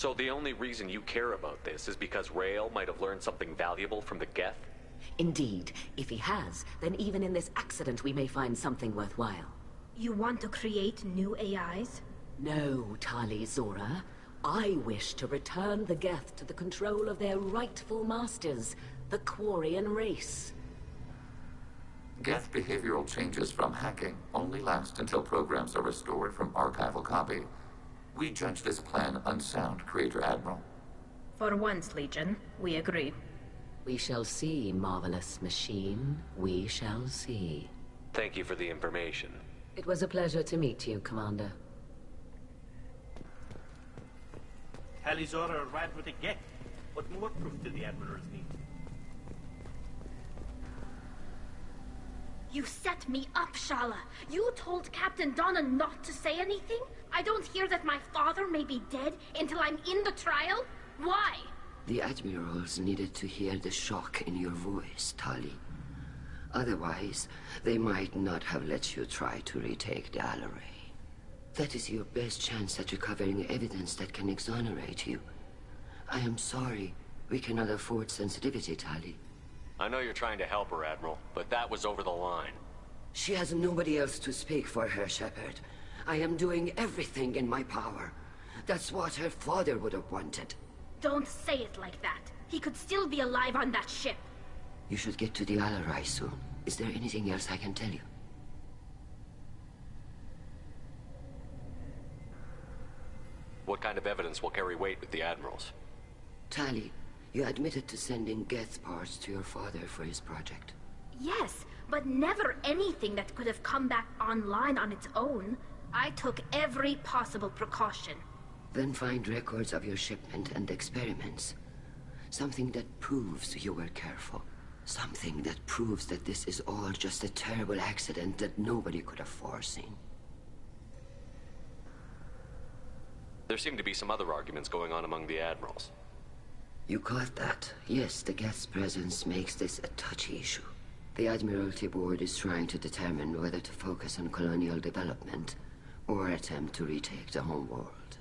So the only reason you care about this is because Rael might have learned something valuable from the Geth? Indeed. If he has, then even in this accident we may find something worthwhile. You want to create new AIs? No, Tali Zora. I wish to return the Geth to the control of their rightful masters, the Quarian race. Geth behavioral changes from hacking only last until programs are restored from archival copy. We judge this plan unsound, Creator Admiral. For once, Legion, we agree. We shall see, marvelous machine. We shall see. Thank you for the information. It was a pleasure to meet you, Commander. Tali Zora arrived with a Geth. What more proof do the Admirals need? You set me up, Shala. You told Captain Donna not to say anything? I don't hear that my father may be dead until I'm in the trial? Why? The Admirals needed to hear the shock in your voice, Tali. Otherwise, they might not have let you try to retake the Alaray. That is your best chance at recovering evidence that can exonerate you. I am sorry. We cannot afford sensitivity, Tali. I know you're trying to help her, Admiral, but that was over the line. She has nobody else to speak for her, Shepard. I am doing everything in my power. That's what her father would have wanted. Don't say it like that. He could still be alive on that ship. You should get to the Alarai soon. Is there anything else I can tell you? What kind of evidence will carry weight with the Admirals? Tali, you admitted to sending Geth parts to your father for his project. Yes, but never anything that could have come back online on its own. I took every possible precaution. Then find records of your shipment and experiments. Something that proves you were careful. Something that proves that this is all just a terrible accident that nobody could have foreseen. There seem to be some other arguments going on among the Admirals. You caught that? Yes, the Geth's presence makes this a touchy issue. The Admiralty Board is trying to determine whether to focus on colonial development or attempt to retake the homeworld.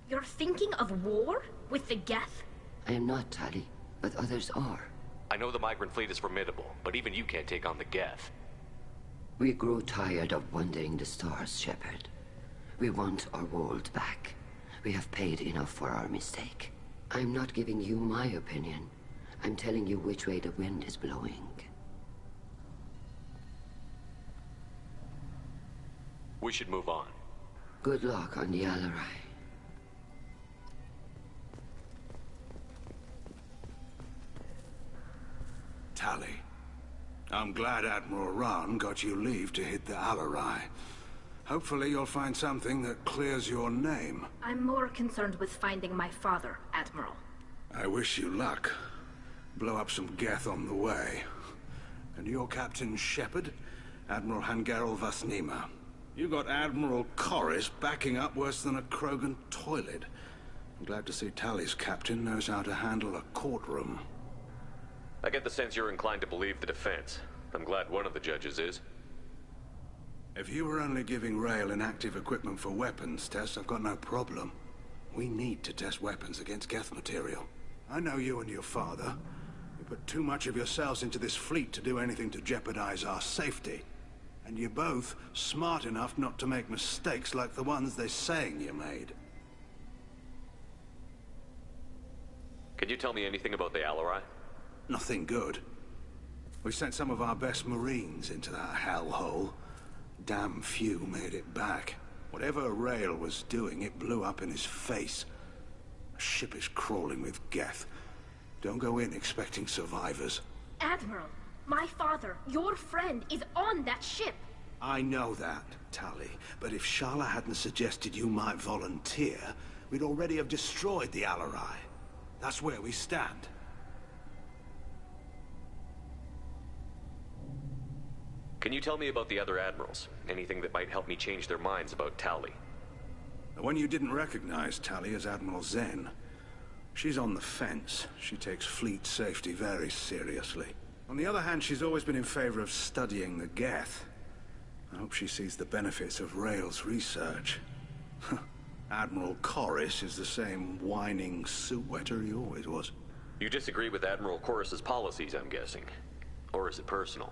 You're thinking of war? With the Geth? I am not, Tali, but others are. I know the migrant fleet is formidable, but even you can't take on the Geth. We grow tired of wandering the stars, Shepard. We want our world back. We have paid enough for our mistake. I'm not giving you my opinion. I'm telling you which way the wind is blowing. We should move on. Good luck on the Alarai. Tali, I'm glad Admiral Rahn got you leave to hit the Alarai. Hopefully you'll find something that clears your name. I'm more concerned with finding my father, Admiral. I wish you luck. Blow up some Geth on the way. And you're Captain Shepard, Admiral Hangarel Vasnima. You got Admiral Corris backing up worse than a Krogan toilet. I'm glad to see Tali's captain knows how to handle a courtroom. I get the sense you're inclined to believe the defense. I'm glad one of the judges is. If you were only giving Rael inactive equipment for weapons tests, I've got no problem. We need to test weapons against Geth material. I know you and your father. You put too much of yourselves into this fleet to do anything to jeopardize our safety. And you're both smart enough not to make mistakes like the ones they're saying you made. Can you tell me anything about the Alarai? Nothing good. We sent some of our best Marines into that hellhole. Damn few made it back. Whatever Rael was doing, it blew up in his face. A ship is crawling with Geth. Don't go in expecting survivors. Admiral, my father, your friend, is on that ship. I know that, Tali. But if Shala hadn't suggested you might volunteer, we'd already have destroyed the Alarai. That's where we stand. Can you tell me about the other Admirals? Anything that might help me change their minds about Tali? The one you didn't recognize, Tali, is Admiral Zen. She's on the fence. She takes fleet safety very seriously. On the other hand, she's always been in favor of studying the Geth. I hope she sees the benefits of Rael's research. Admiral Corris is the same whining suit-wetter he always was. You disagree with Admiral Corus's policies, I'm guessing. Or is it personal?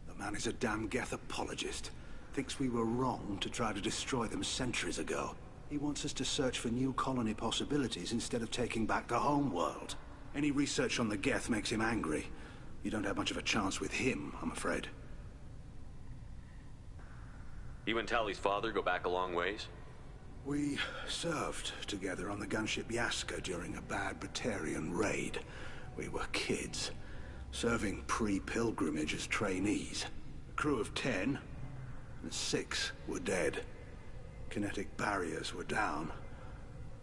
The man is a damn Geth apologist. Thinks we were wrong to try to destroy them centuries ago. He wants us to search for new colony possibilities instead of taking back the home world. Any research on the Geth makes him angry. You don't have much of a chance with him, I'm afraid. You and Tali's father go back a long ways? We served together on the gunship Yaska during a bad Batarian raid. We were kids, serving pre-pilgrimage as trainees. A crew of 10, and 6 were dead. Kinetic barriers were down.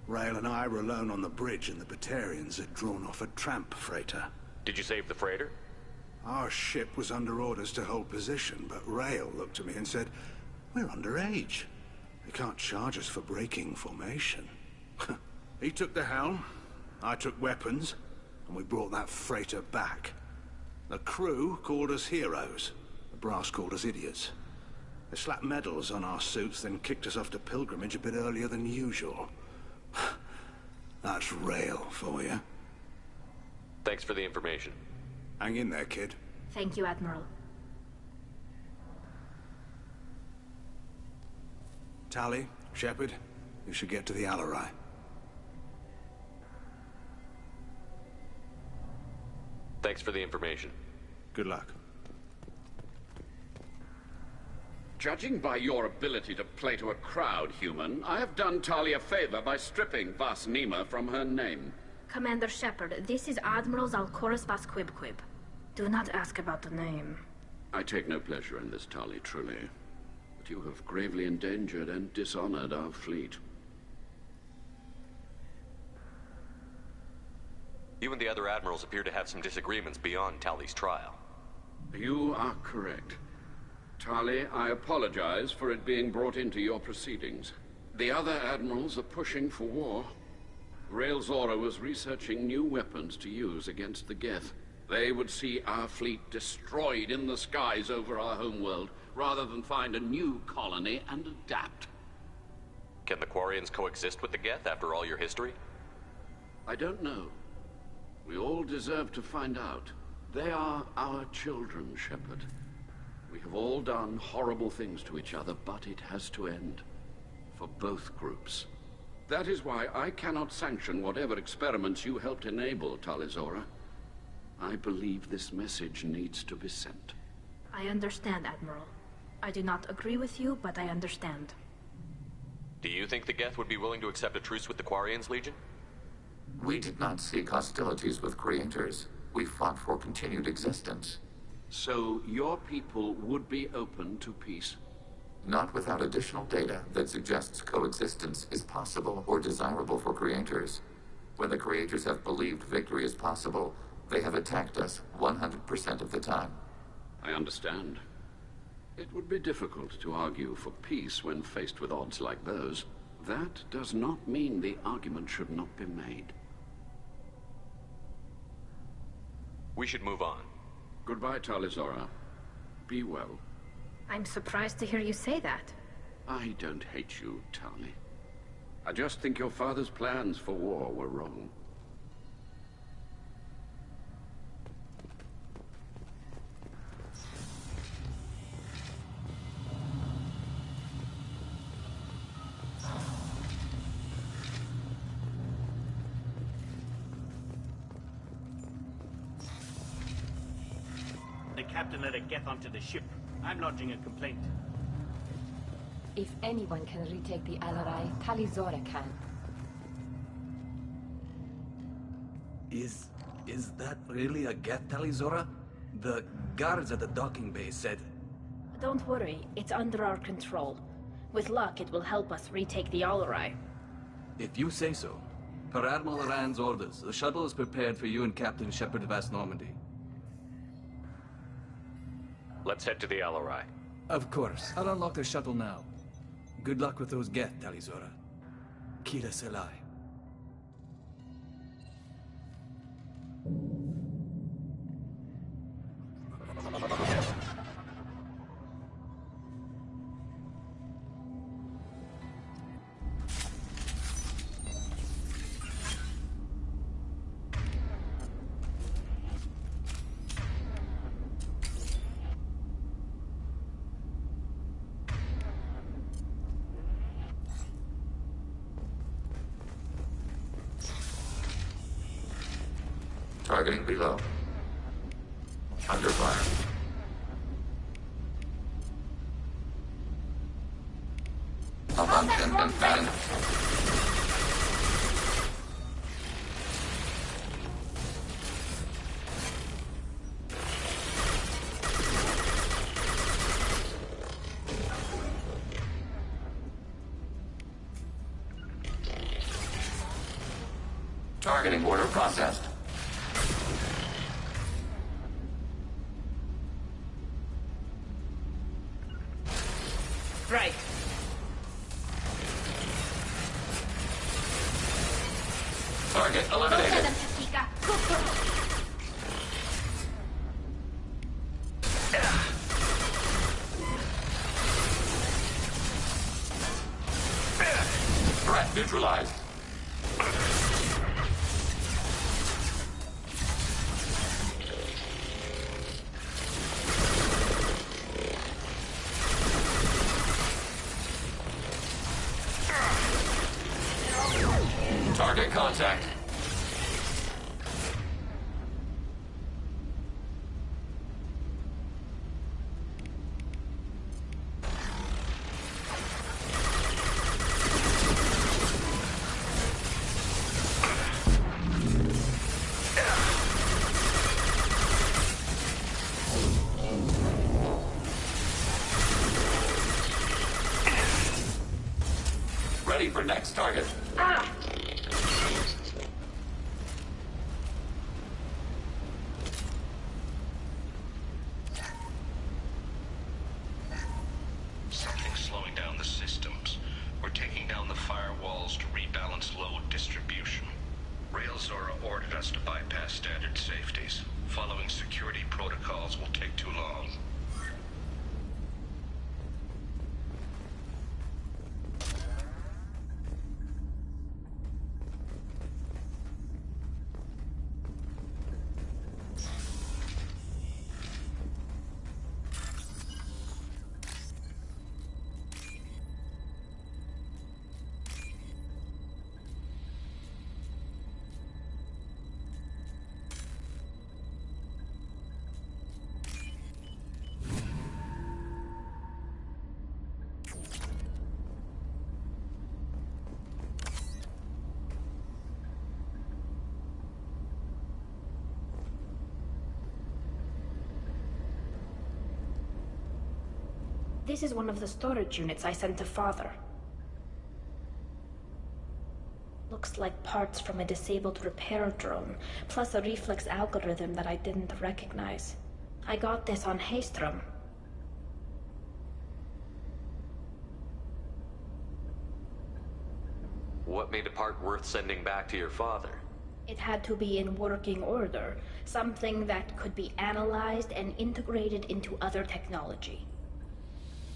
Rael and I were alone on the bridge, and the Batarians had drawn off a tramp freighter. Did you save the freighter? Our ship was under orders to hold position, but Rael looked at me and said, "We're underage. They can't charge us for breaking formation." He took the helm, I took weapons, and we brought that freighter back. The crew called us heroes. The brass called us idiots. They slapped medals on our suits, then kicked us off to pilgrimage a bit earlier than usual. That's Rael for you. Thanks for the information. Hang in there, kid. Thank you, Admiral. Tali, Shepard, you should get to the Alarai. Thanks for the information. Good luck. Judging by your ability to play to a crowd, human, I have done Tali a favor by stripping Vas Nima from her name. Commander Shepard, this is Admiral Zalkorus Vas Quibquib. Do not ask about the name. I take no pleasure in this, Tali, truly. But you have gravely endangered and dishonored our fleet. You and the other admirals appear to have some disagreements beyond Tali's trial. You are correct. Tali, I apologize for it being brought into your proceedings. The other admirals are pushing for war. Rael Zora was researching new weapons to use against the Geth. They would see our fleet destroyed in the skies over our homeworld, rather than find a new colony and adapt. Can the Quarians coexist with the Geth after all your history? I don't know. We all deserve to find out. They are our children, Shepard. We have all done horrible things to each other, but it has to end. For both groups. That is why I cannot sanction whatever experiments you helped enable, Tali Zora. I believe this message needs to be sent. I understand, Admiral. I do not agree with you, but I understand. Do you think the Geth would be willing to accept a truce with the Quarians, Legion? We did not seek hostilities with creators. We fought for continued existence. So your people would be open to peace? Not without additional data that suggests coexistence is possible or desirable for creators. When the creators have believed victory is possible, they have attacked us 100% of the time. I understand. It would be difficult to argue for peace when faced with odds like those. That does not mean the argument should not be made. We should move on. Goodbye, Tali Zora. Be well. I'm surprised to hear you say that. I don't hate you, Tali. I just think your father's plans for war were wrong. The captain let a Geth onto the ship. I'm lodging a complaint. If anyone can retake the Alarai, Tali Zora can. Is that really a Geth, Tali Zora? The guards at the docking bay said... Don't worry, it's under our control. With luck, it will help us retake the Alarai. If you say so. Per Admiral Rand's orders, the shuttle is prepared for you and Captain Shepard Vas Normandy. Let's head to the Alarai. Of course. I'll unlock the shuttle now. Good luck with those Geth, Tali Zora. Kira Selai. Targeting below. Under fire. Abundant and bang. Targeting order processed. Right. Target eliminated. Get them, Tashika. Go through. Threat neutralized. Target contact. Ready for next target. Something's slowing down the systems. We're taking down the firewalls to rebalance load distribution. Railzora ordered us to bypass standard safeties. Following security protocols will take too long. This is one of the storage units I sent to Father. Looks like parts from a disabled repair drone, plus a reflex algorithm that I didn't recognize. I got this on Haystrom. What made a part worth sending back to your father? It had to be in working order, something that could be analyzed and integrated into other technology.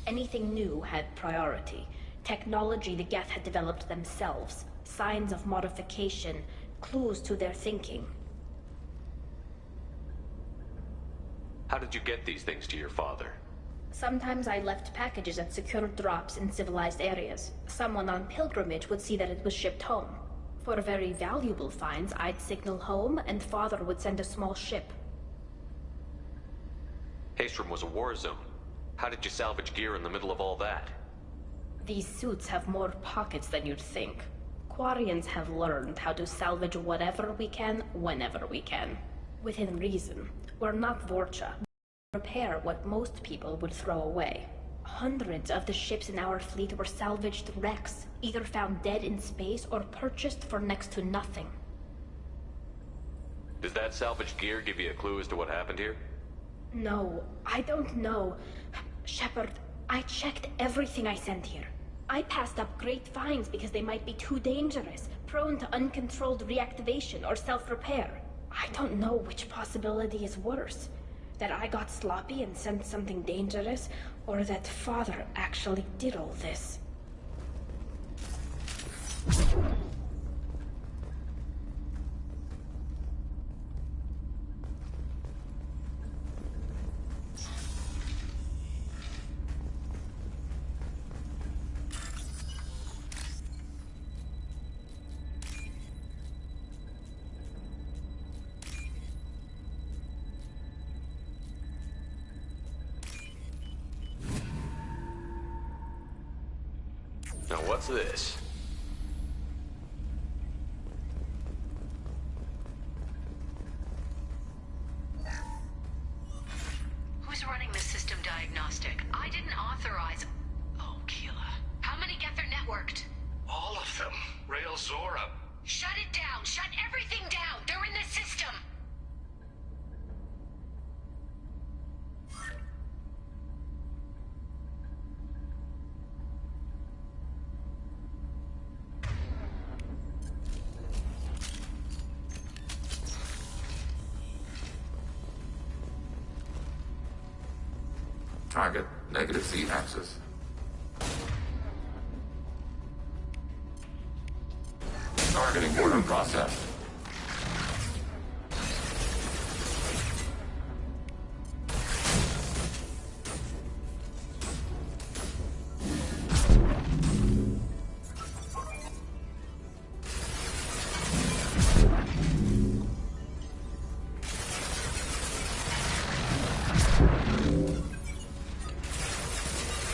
Anything new had priority. Technology the Geth had developed themselves, signs of modification, clues to their thinking. How did you get these things to your father? Sometimes I left packages at secure drops in civilized areas. Someone on pilgrimage would see that it was shipped home. For very valuable finds, I'd signal home, and Father would send a small ship. Haystrom was a war zone. How did you salvage gear in the middle of all that? These suits have more pockets than you'd think. Quarians have learned how to salvage whatever we can, whenever we can. Within reason. We're not Vorcha. We repair what most people would throw away. Hundreds of the ships in our fleet were salvaged wrecks, either found dead in space or purchased for next to nothing. Does that salvaged gear give you a clue as to what happened here? No, I don't know. Shepard, I checked everything I sent here. I passed up great finds because they might be too dangerous, prone to uncontrolled reactivation or self-repair. I don't know which possibility is worse. That I got sloppy and sent something dangerous, or that Father actually did all this. Now what's this? Who's running the system diagnostic? I didn't authorize... Oh, Keela. How many Geth are networked? All of them. Rail Zora. Shut it down! Shut everything down! They're in the system! Target, negative Z-axis. Targeting order processed.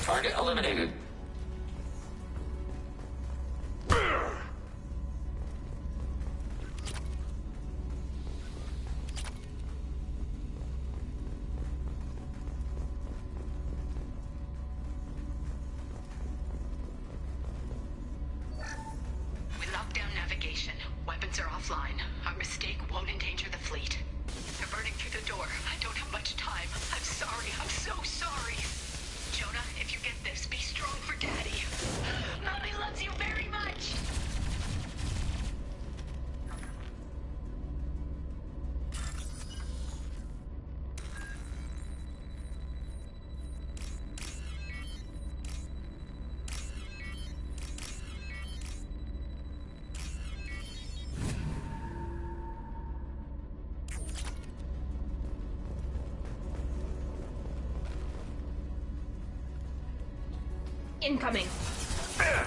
Target eliminated. We locked down navigation. Weapons are offline. Our mistake won't endanger the fleet. They're burning through the door. I don't have much time. I'm sorry. I'm so sorry. Jonah, if you get this, be strong for Daddy. Mommy loves you very much. Incoming. Ah!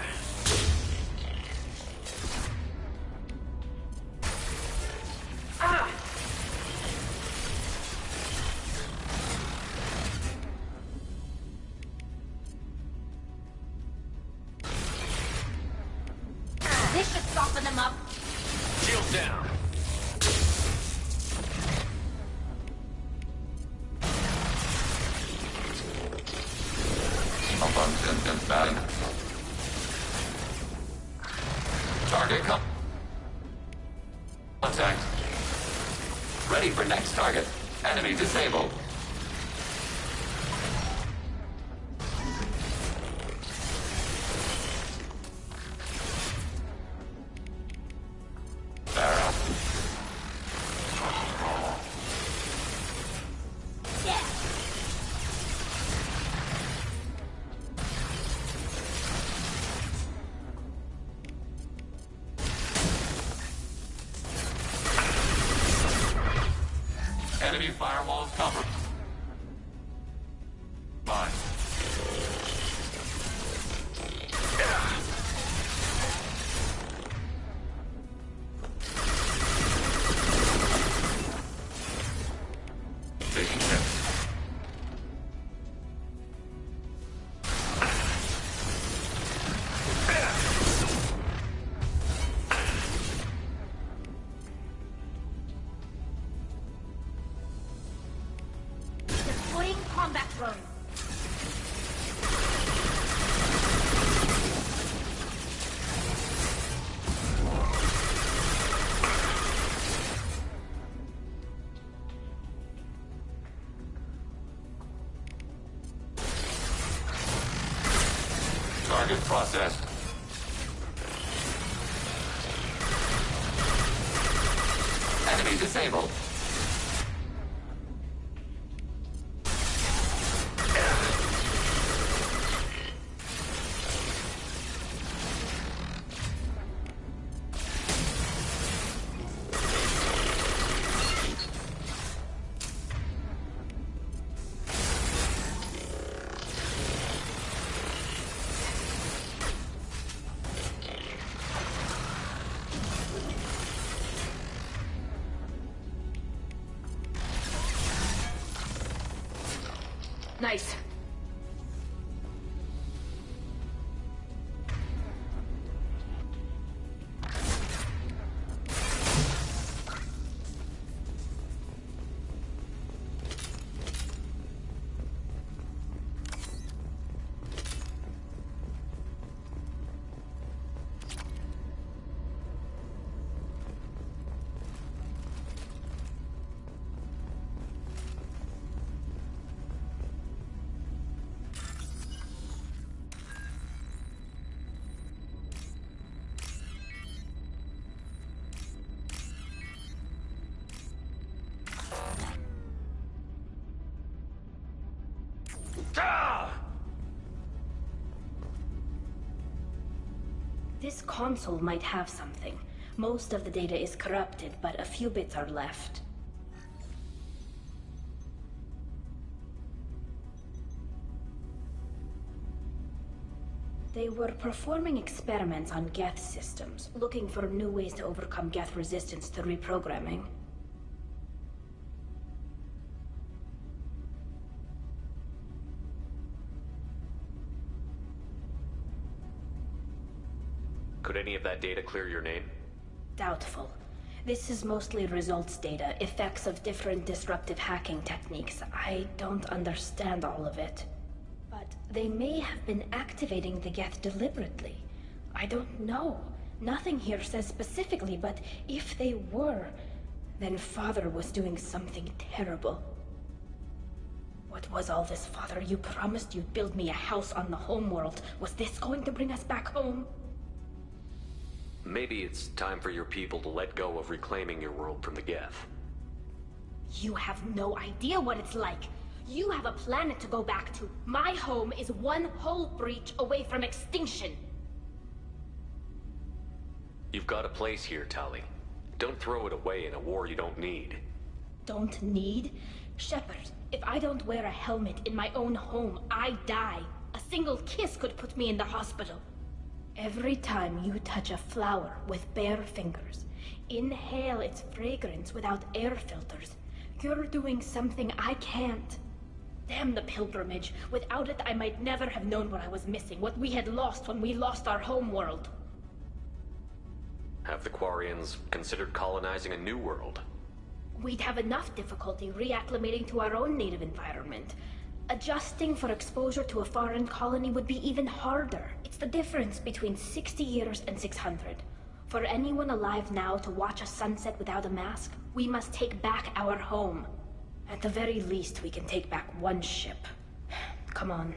This should soften them up. Shield down. Malfunction invalid. Target contact. Ready for next target. Enemy disabled. Barrel. Enemy firewalls covered. Mine. Taking hits. Deploying combat drone. Target processed. Enemy disabled. Nice. This console might have something. Most of the data is corrupted, but a few bits are left. They were performing experiments on Geth systems, looking for new ways to overcome Geth resistance to reprogramming. Could any of that data clear your name? Doubtful. This is mostly results data, effects of different disruptive hacking techniques. I don't understand all of it. But they may have been activating the Geth deliberately. I don't know. Nothing here says specifically, but if they were, then Father was doing something terrible. What was all this, Father? You promised you'd build me a house on the homeworld. Was this going to bring us back home? Maybe it's time for your people to let go of reclaiming your world from the Geth. You have no idea what it's like. You have a planet to go back to. My home is one hull breach away from extinction. You've got a place here, Tali. Don't throw it away in a war you don't need. Don't need? Shepard, if I don't wear a helmet in my own home, I die. A single kiss could put me in the hospital. Every time you touch a flower with bare fingers, inhale its fragrance without air filters, you're doing something I can't. Damn the pilgrimage. Without it, I might never have known what I was missing, what we had lost when we lost our homeworld. Have the Quarians considered colonizing a new world? We'd have enough difficulty reacclimating to our own native environment. Adjusting for exposure to a foreign colony would be even harder. It's the difference between 60 years and 600. For anyone alive now to watch a sunset without a mask, we must take back our home. At the very least, we can take back one ship. Come on.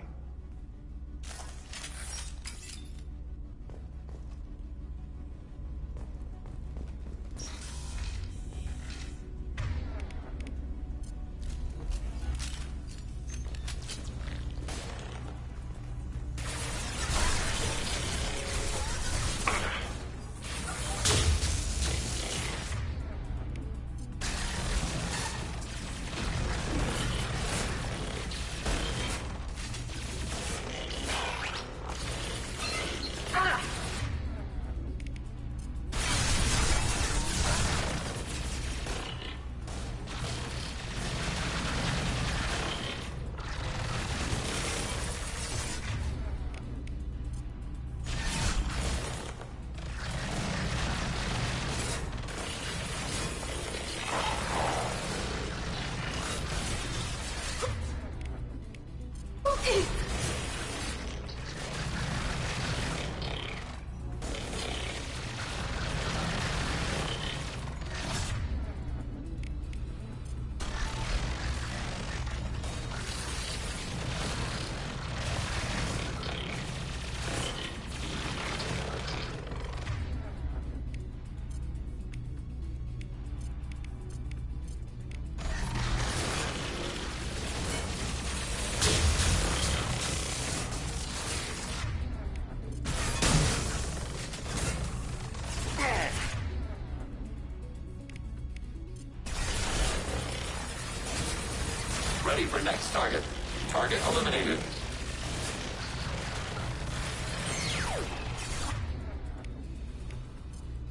Ready for next target. Target eliminated.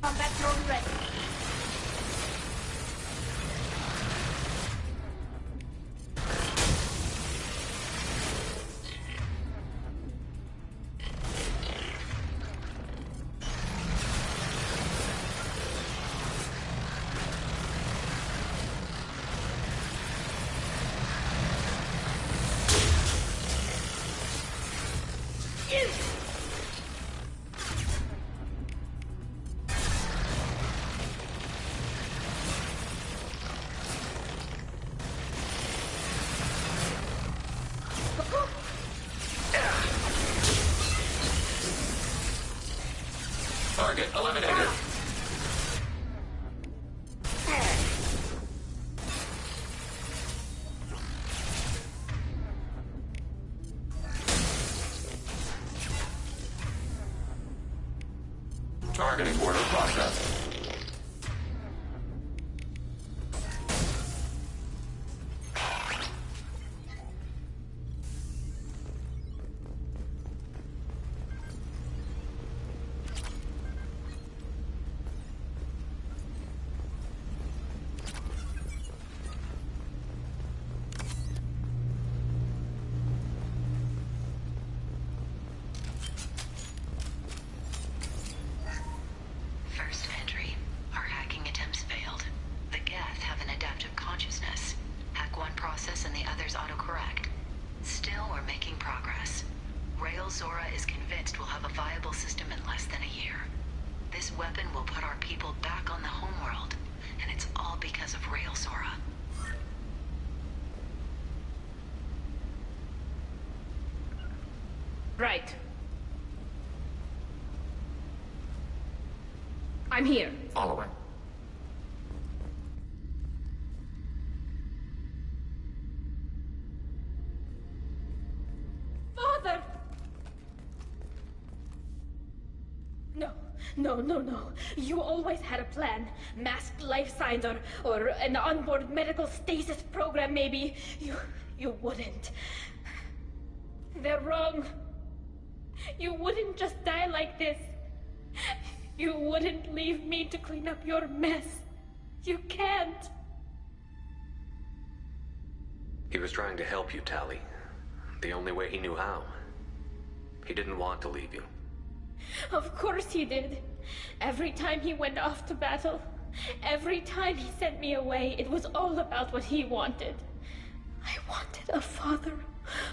Combat drone ready. Targeting order processed. First entry. Our hacking attempts failed. The Geth have an adaptive consciousness. Hack one process and the others autocorrect. Still, we're making progress. Rael Zora is convinced we'll have a viable system in less than a year. This weapon will put our people back on the homeworld, and it's all because of Rael Zora. Right. I'm here. Following. Father! No. You always had a plan. Masked life signs or an onboard medical stasis program, maybe. You wouldn't. They're wrong. You wouldn't just die like this. You wouldn't leave me to clean up your mess. You can't. He was trying to help you, Tali. The only way he knew how. He didn't want to leave you. Of course he did. Every time he went off to battle, every time he sent me away, it was all about what he wanted. I wanted a father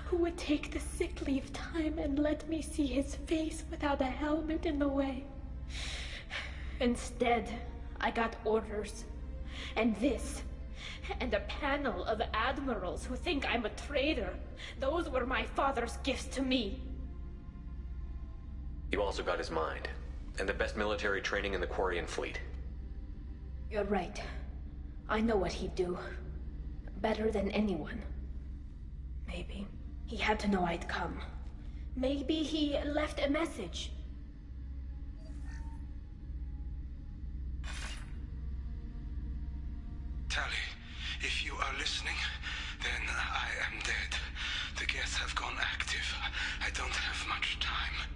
who would take the sick leave time and let me see his face without a helmet in the way. Instead, I got orders. And this. And a panel of admirals who think I'm a traitor. Those were my father's gifts to me. You also got his mind, and the best military training in the Quarian fleet. You're right. I know what he'd do. Better than anyone. Maybe he had to know I'd come. Maybe he left a message. Tali, if you are listening, then I am dead. The Geth have gone active. I don't have much time.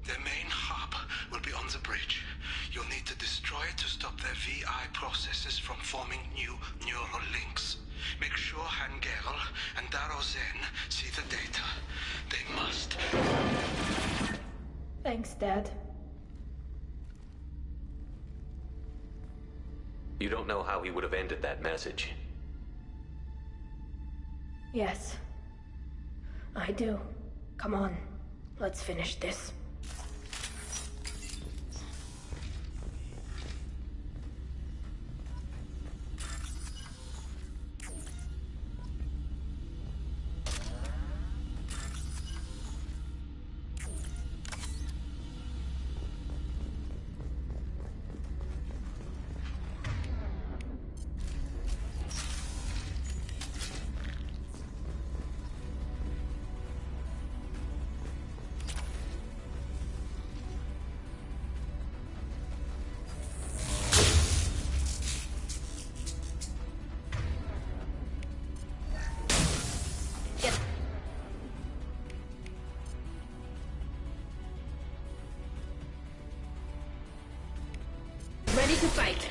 Their main hub will be on the bridge. You'll need to destroy it to stop their VI processes from forming new neural links. Make sure Hangerl and Daro Zen see the data. They must. Thanks, Dad. You don't know how he would have ended that message. Yes. I do. Come on. Let's finish this. Ready to fight.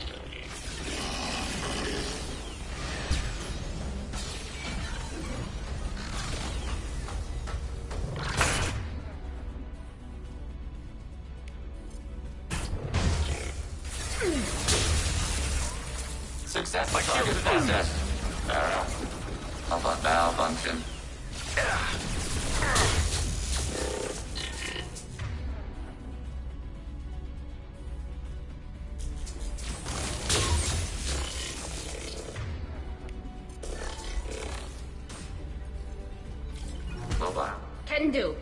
Successful target processed. Malfunction. Mobile. Can do.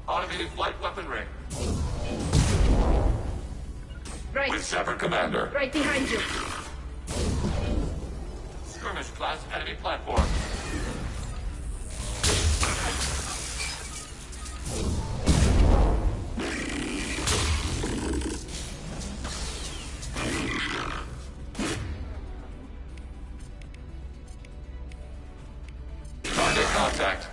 Automated flight weaponry. is Shepard, Commander. Right behind you. Skirmish class enemy platform. Target contact.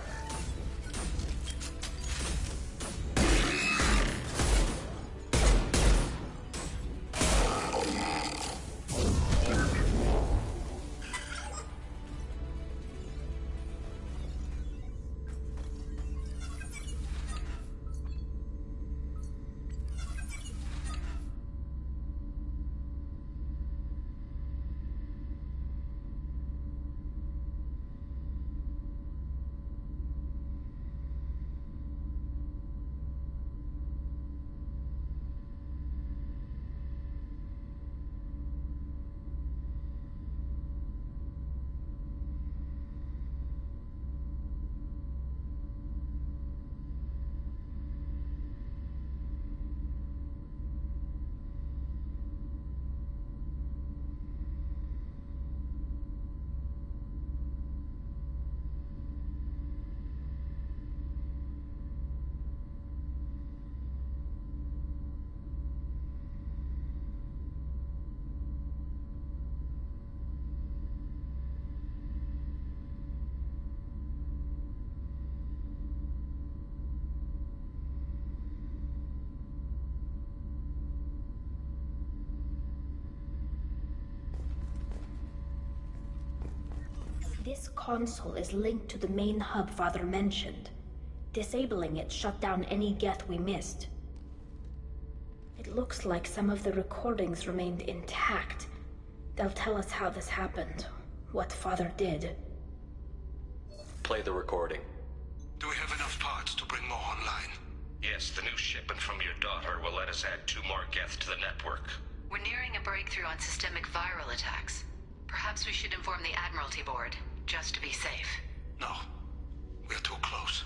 This console is linked to the main hub Father mentioned. Disabling it shut down any Geth we missed. It looks like some of the recordings remained intact. They'll tell us how this happened, what Father did. Play the recording. Do we have enough parts to bring more online? Yes, the new shipment from your daughter will let us add 2 more Geth to the network. We're nearing a breakthrough on systemic viral attacks. Perhaps we should inform the Admiralty Board, just to be safe. No. We're too close.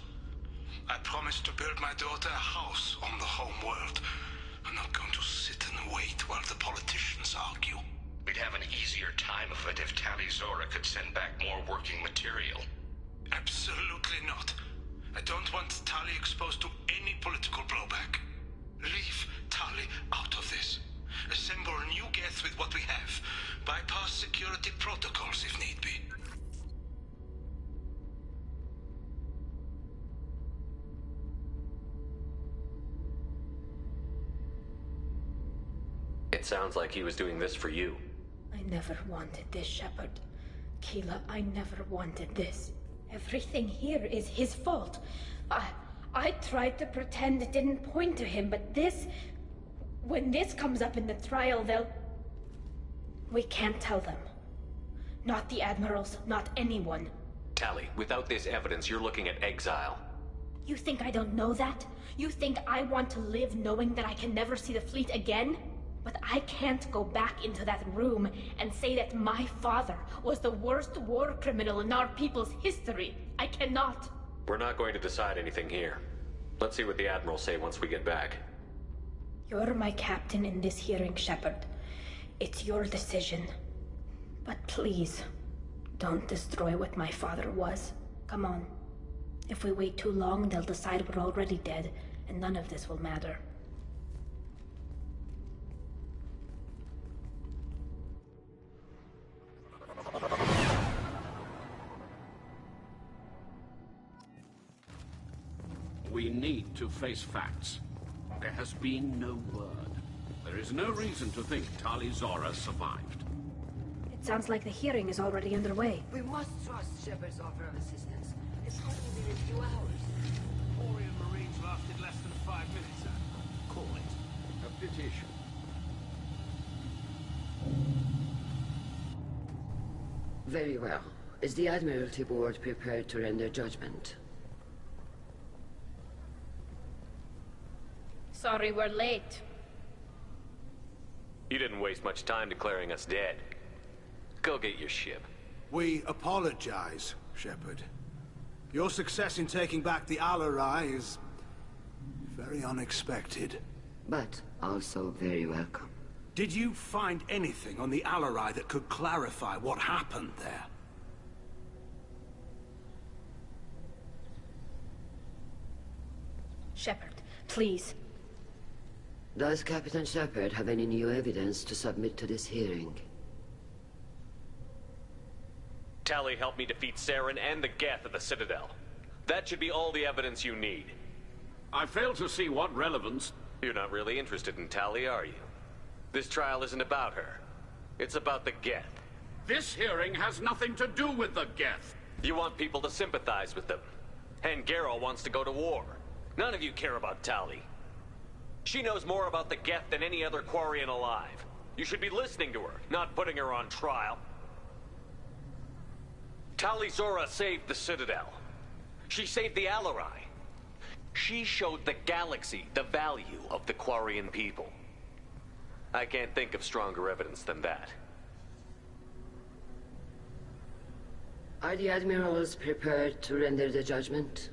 I promised to build my daughter a house on the home world. I'm not going to sit and wait while the politicians argue. We'd have an easier time of it if Tali Zora could send back more working material. Absolutely not. I don't want Tali exposed to any political blowback. Leave Tali out of this. Assemble a new Geth with what we have. Bypass security protocols if need be. It sounds like he was doing this for you. I never wanted this, Shepard. Keela, I never wanted this. Everything here is his fault. I tried to pretend it didn't point to him, but this... When this comes up in the trial, they'll... We can't tell them. Not the Admirals, not anyone. Tali, without this evidence, you're looking at exile. You think I don't know that? You think I want to live knowing that I can never see the fleet again? But I can't go back into that room and say that my father was the worst war criminal in our people's history. I cannot. We're not going to decide anything here. Let's see what the Admirals say once we get back. You're my captain in this hearing, Shepard. It's your decision. But please, don't destroy what my father was. Come on. If we wait too long, they'll decide we're already dead, and none of this will matter. We need to face facts. There has been no word. There is no reason to think Tali Zora survived. It sounds like the hearing is already underway. We must trust Shepard's offer of assistance. It's only been a few hours. Orion Marines lasted less than 5 minutes, sir. Call it. A petition. Very well. Is the Admiralty Board prepared to render judgment? Sorry we're late. You didn't waste much time declaring us dead. Go get your ship. We apologize, Shepard. Your success in taking back the Al-Arai is... very unexpected. But also very welcome. Did you find anything on the Alarai that could clarify what happened there? Shepard, please. Does Captain Shepard have any new evidence to submit to this hearing? Tali helped me defeat Saren and the Geth at the Citadel. That should be all the evidence you need. I fail to see what relevance... You're not really interested in Tali, are you? This trial isn't about her. It's about the Geth. This hearing has nothing to do with the Geth. You want people to sympathize with them. And Geralt wants to go to war. None of you care about Tali. She knows more about the Geth than any other Quarian alive. You should be listening to her, not putting her on trial. Tali'Zorah saved the Citadel. She saved the Alarai. She showed the galaxy the value of the Quarian people. I can't think of stronger evidence than that. Are the admirals prepared to render the judgment?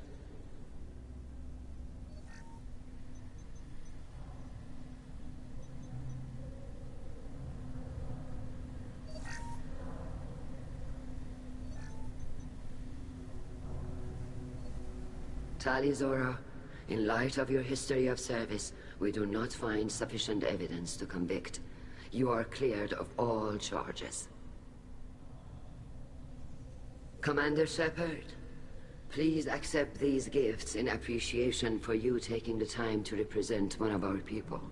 Tali'Zorah, in light of your history of service, we do not find sufficient evidence to convict. You are cleared of all charges. Commander Shepard, please accept these gifts in appreciation for you taking the time to represent one of our people.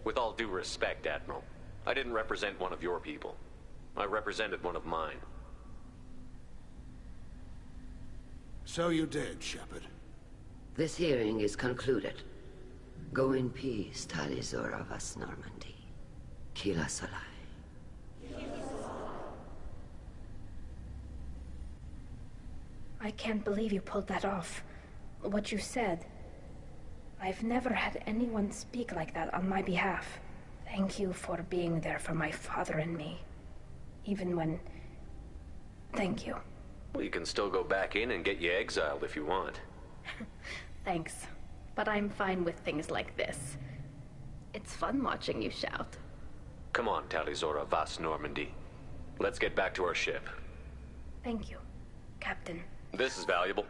With all due respect, Admiral, I didn't represent one of your people. I represented one of mine. So you did, Shepard. This hearing is concluded. Go in peace, Tali'Zorah Vas Normandy. Kila Salai. I can't believe you pulled that off. What you said. I've never had anyone speak like that on my behalf. Thank you for being there for my father and me. Even when... Thank you. Well, you can still go back in and get you exiled if you want. Thanks. But I'm fine with things like this. It's fun watching you shout. Come on, Tali'Zorah Vas Normandy. Let's get back to our ship. Thank you, Captain. This is valuable.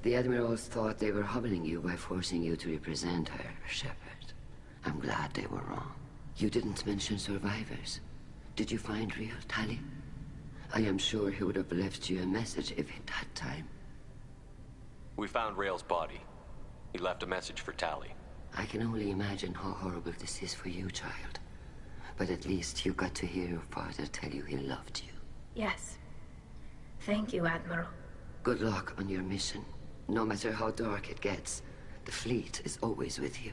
The admirals thought they were humbling you by forcing you to represent her, Shepard. I'm glad they were wrong. You didn't mention survivors. Did you find real Tali? I am sure he would have left you a message if he'd had time. We found Rael's body. He left a message for Tali. I can only imagine how horrible this is for you, child. But at least you got to hear your father tell you he loved you. Yes. Thank you, Admiral. Good luck on your mission. No matter how dark it gets, the fleet is always with you.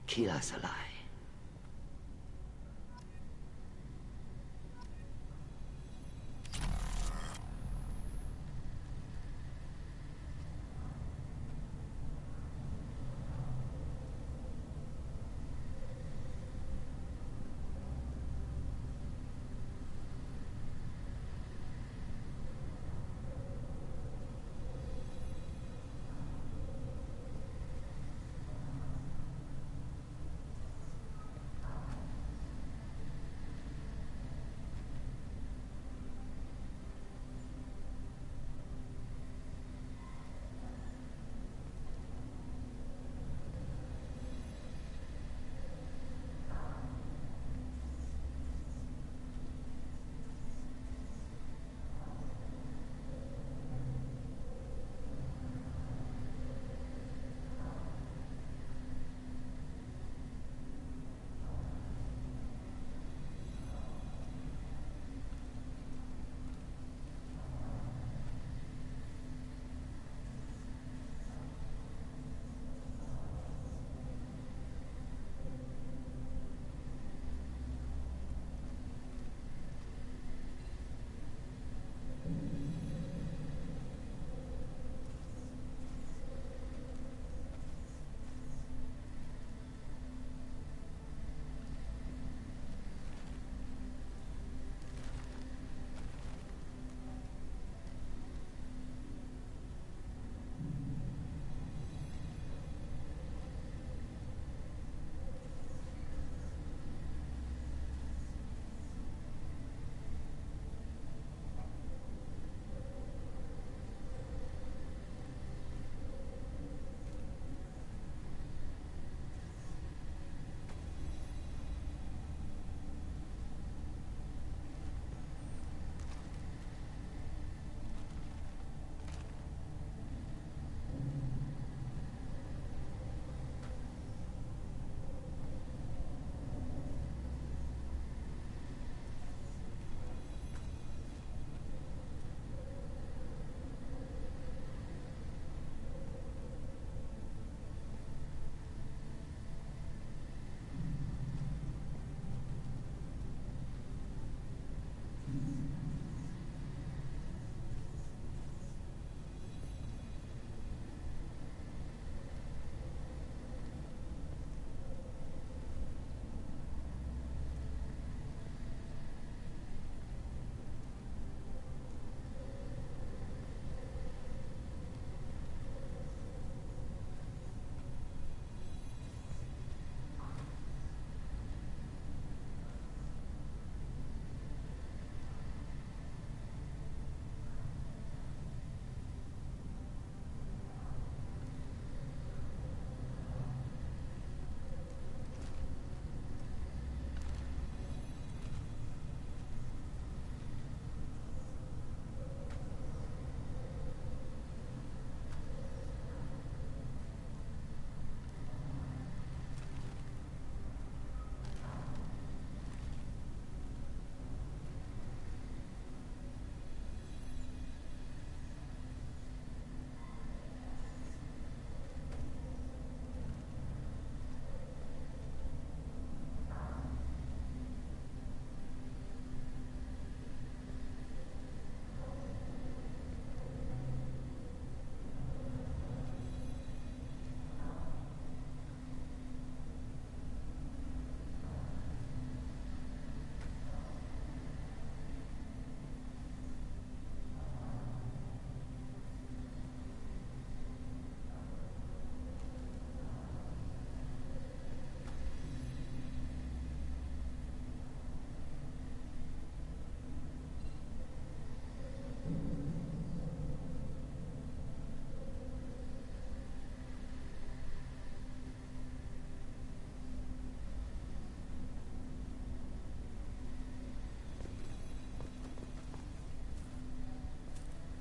Kila Salai.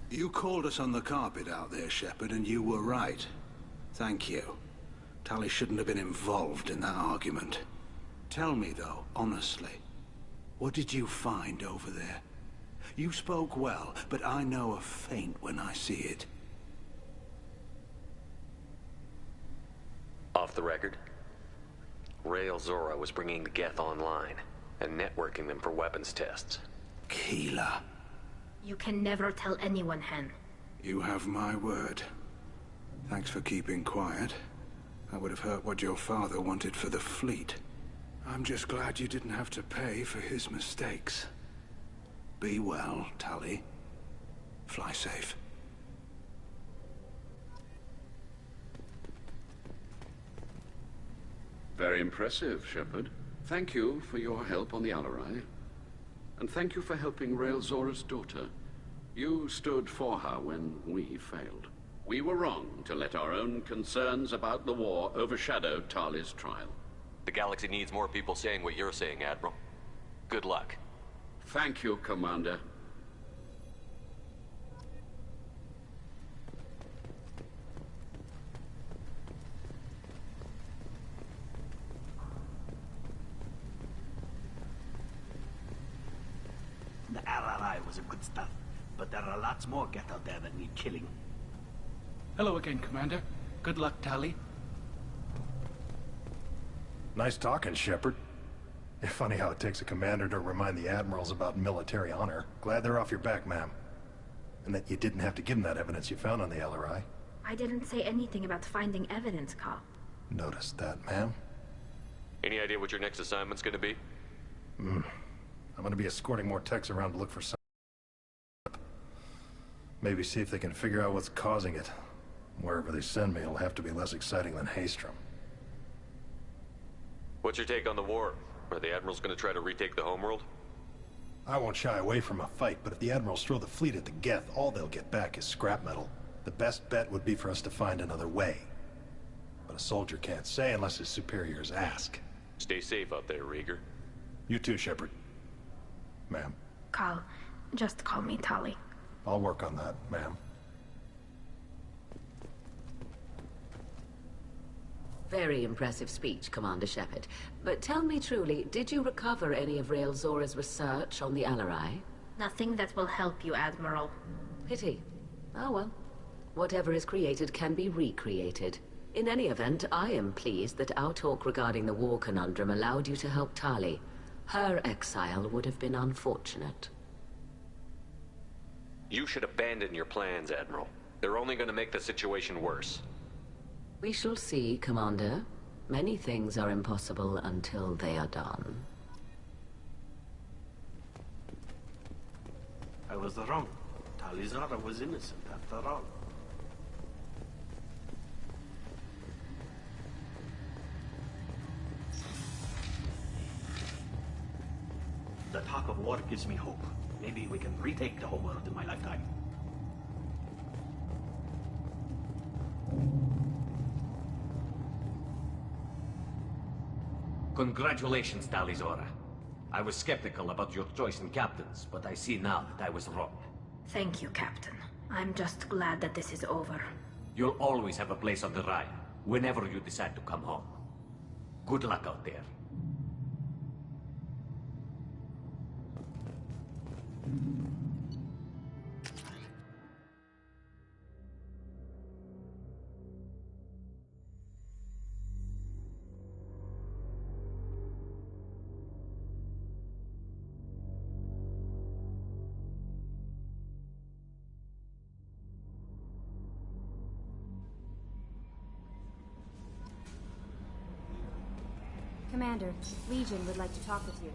You called us on the carpet out there, Shepard, and you were right. Thank you. Tali shouldn't have been involved in that argument. Tell me, though, honestly, what did you find over there? You spoke well, but I know a feint when I see it. Off the record, Rael Zora was bringing the Geth online and networking them for weapons tests. Keela. You can never tell anyone, Hen. You have my word. Thanks for keeping quiet. That would have hurt what your father wanted for the fleet. I'm just glad you didn't have to pay for his mistakes. Be well, Tali. Fly safe. Very impressive, Shepard. Thank you for your help on the Alarai. And thank you for helping Rael Zora's daughter. You stood for her when we failed. We were wrong to let our own concerns about the war overshadow Tali's trial. The galaxy needs more people saying what you're saying, Admiral. Good luck. Thank you, Commander. The RRI was a good stuff, but there are lots more Geth out there that need killing. Hello again, Commander. Good luck, Tali. Nice talking, Shepard. Funny how it takes a commander to remind the admirals about military honor. Glad they're off your back, ma'am. And that you didn't have to give them that evidence you found on the LRI. I didn't say anything about finding evidence, Carl. Noticed that, ma'am. Any idea what your next assignment's gonna be? I'm gonna be escorting more techs around to look for some... Maybe see if they can figure out what's causing it. Wherever they send me, it'll have to be less exciting than Haestrom. What's your take on the war? Are the Admirals gonna try to retake the homeworld? I won't shy away from a fight, but if the Admirals throw the fleet at the Geth, all they'll get back is scrap metal. The best bet would be for us to find another way. But a soldier can't say unless his superiors ask. Stay safe out there, Rieger. You too, Shepard. Ma'am. Carl, just call me Tali. I'll work on that, ma'am. Very impressive speech, Commander Shepard. But tell me truly, did you recover any of Rael Zora's research on the Alarai? Nothing that will help you, Admiral. Pity. Oh well. Whatever is created can be recreated. In any event, I am pleased that our talk regarding the war conundrum allowed you to help Tali. Her exile would have been unfortunate. You should abandon your plans, Admiral. They're only gonna make the situation worse. We shall see, Commander. Many things are impossible until they are done. I was wrong. Tali Zora was innocent after all. The talk of war gives me hope. Maybe we can retake the whole world in my lifetime. Congratulations, Tali Zora. I was skeptical about your choice in captains, but I see now that I was wrong. Thank you, Captain. I'm just glad that this is over. You'll always have a place on the Rhine, whenever you decide to come home. Good luck out there. Commander, Legion would like to talk with you.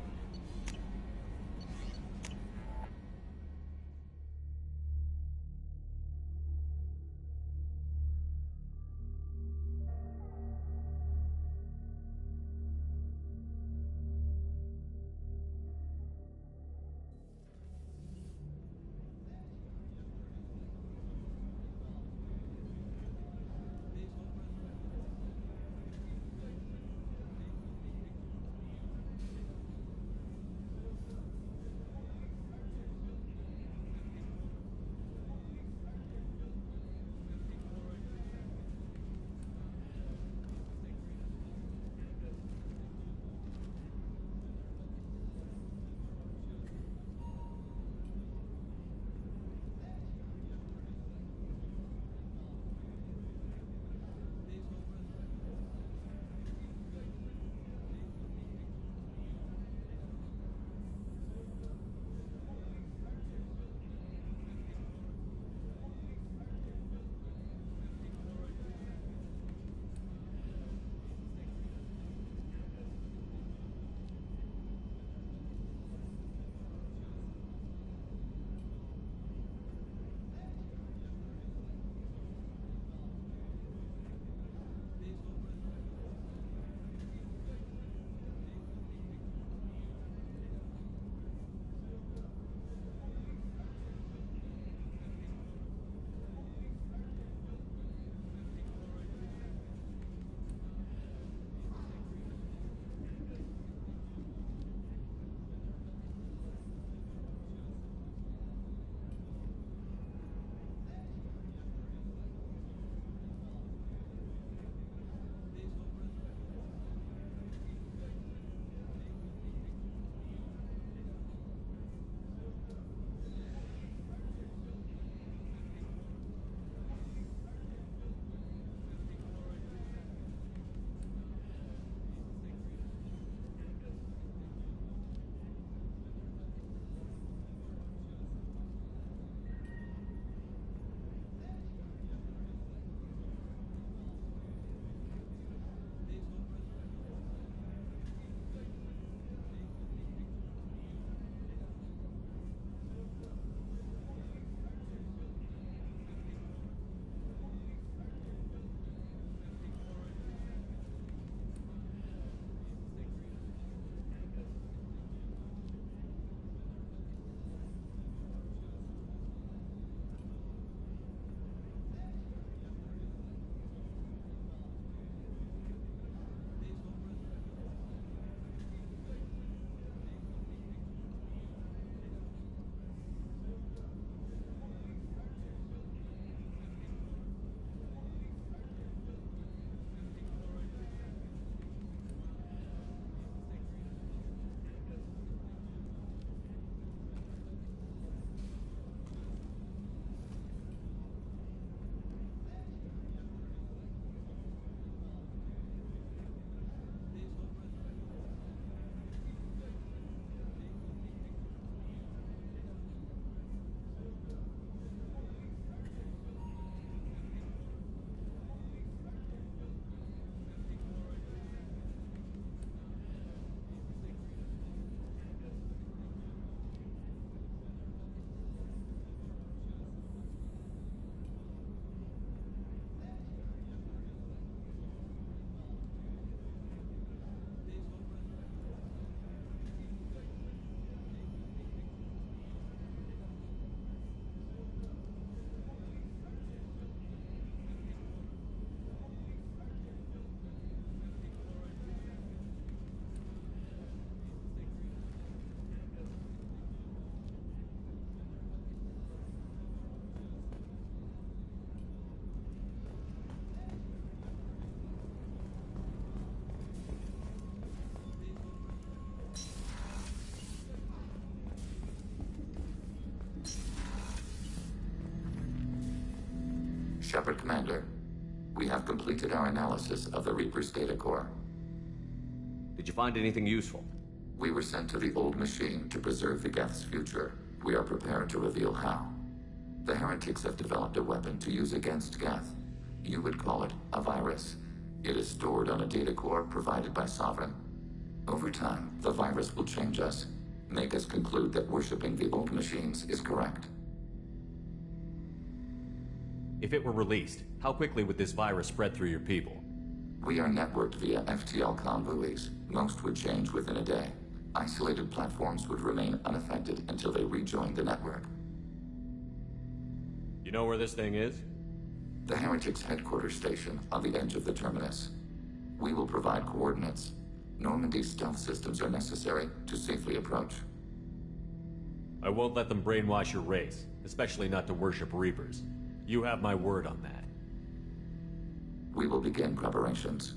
Shepard, Commander. We have completed our analysis of the Reaper's data core. Did you find anything useful? We were sent to the old machine to preserve the Geth's future. We are prepared to reveal how. The heretics have developed a weapon to use against Geth. You would call it a virus. It is stored on a data core provided by Sovereign. Over time, the virus will change us, make us conclude that worshipping the old machines is correct. If it were released, how quickly would this virus spread through your people? We are networked via FTL-COM buoys. Most would change within a day. Isolated platforms would remain unaffected until they rejoin the network. You know where this thing is? The Heretics' headquarters station on the edge of the terminus. We will provide coordinates. Normandy's stealth systems are necessary to safely approach. I won't let them brainwash your race, especially not to worship Reapers. You have my word on that. We will begin preparations.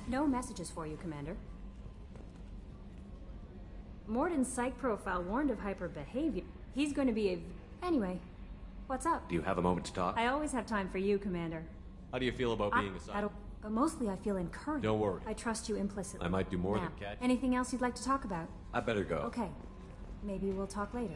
No messages for you, Commander. Morden's psych profile warned of hyper behavior. He's going to be a... Anyway, what's up? Do you have a moment to talk? I always have time for you, Commander. How do you feel about being a I don't... But mostly I feel encouraged. Don't worry. I trust you implicitly. I might do more now, than catch you. Anything else you'd like to talk about? I better go. Okay. Maybe we'll talk later.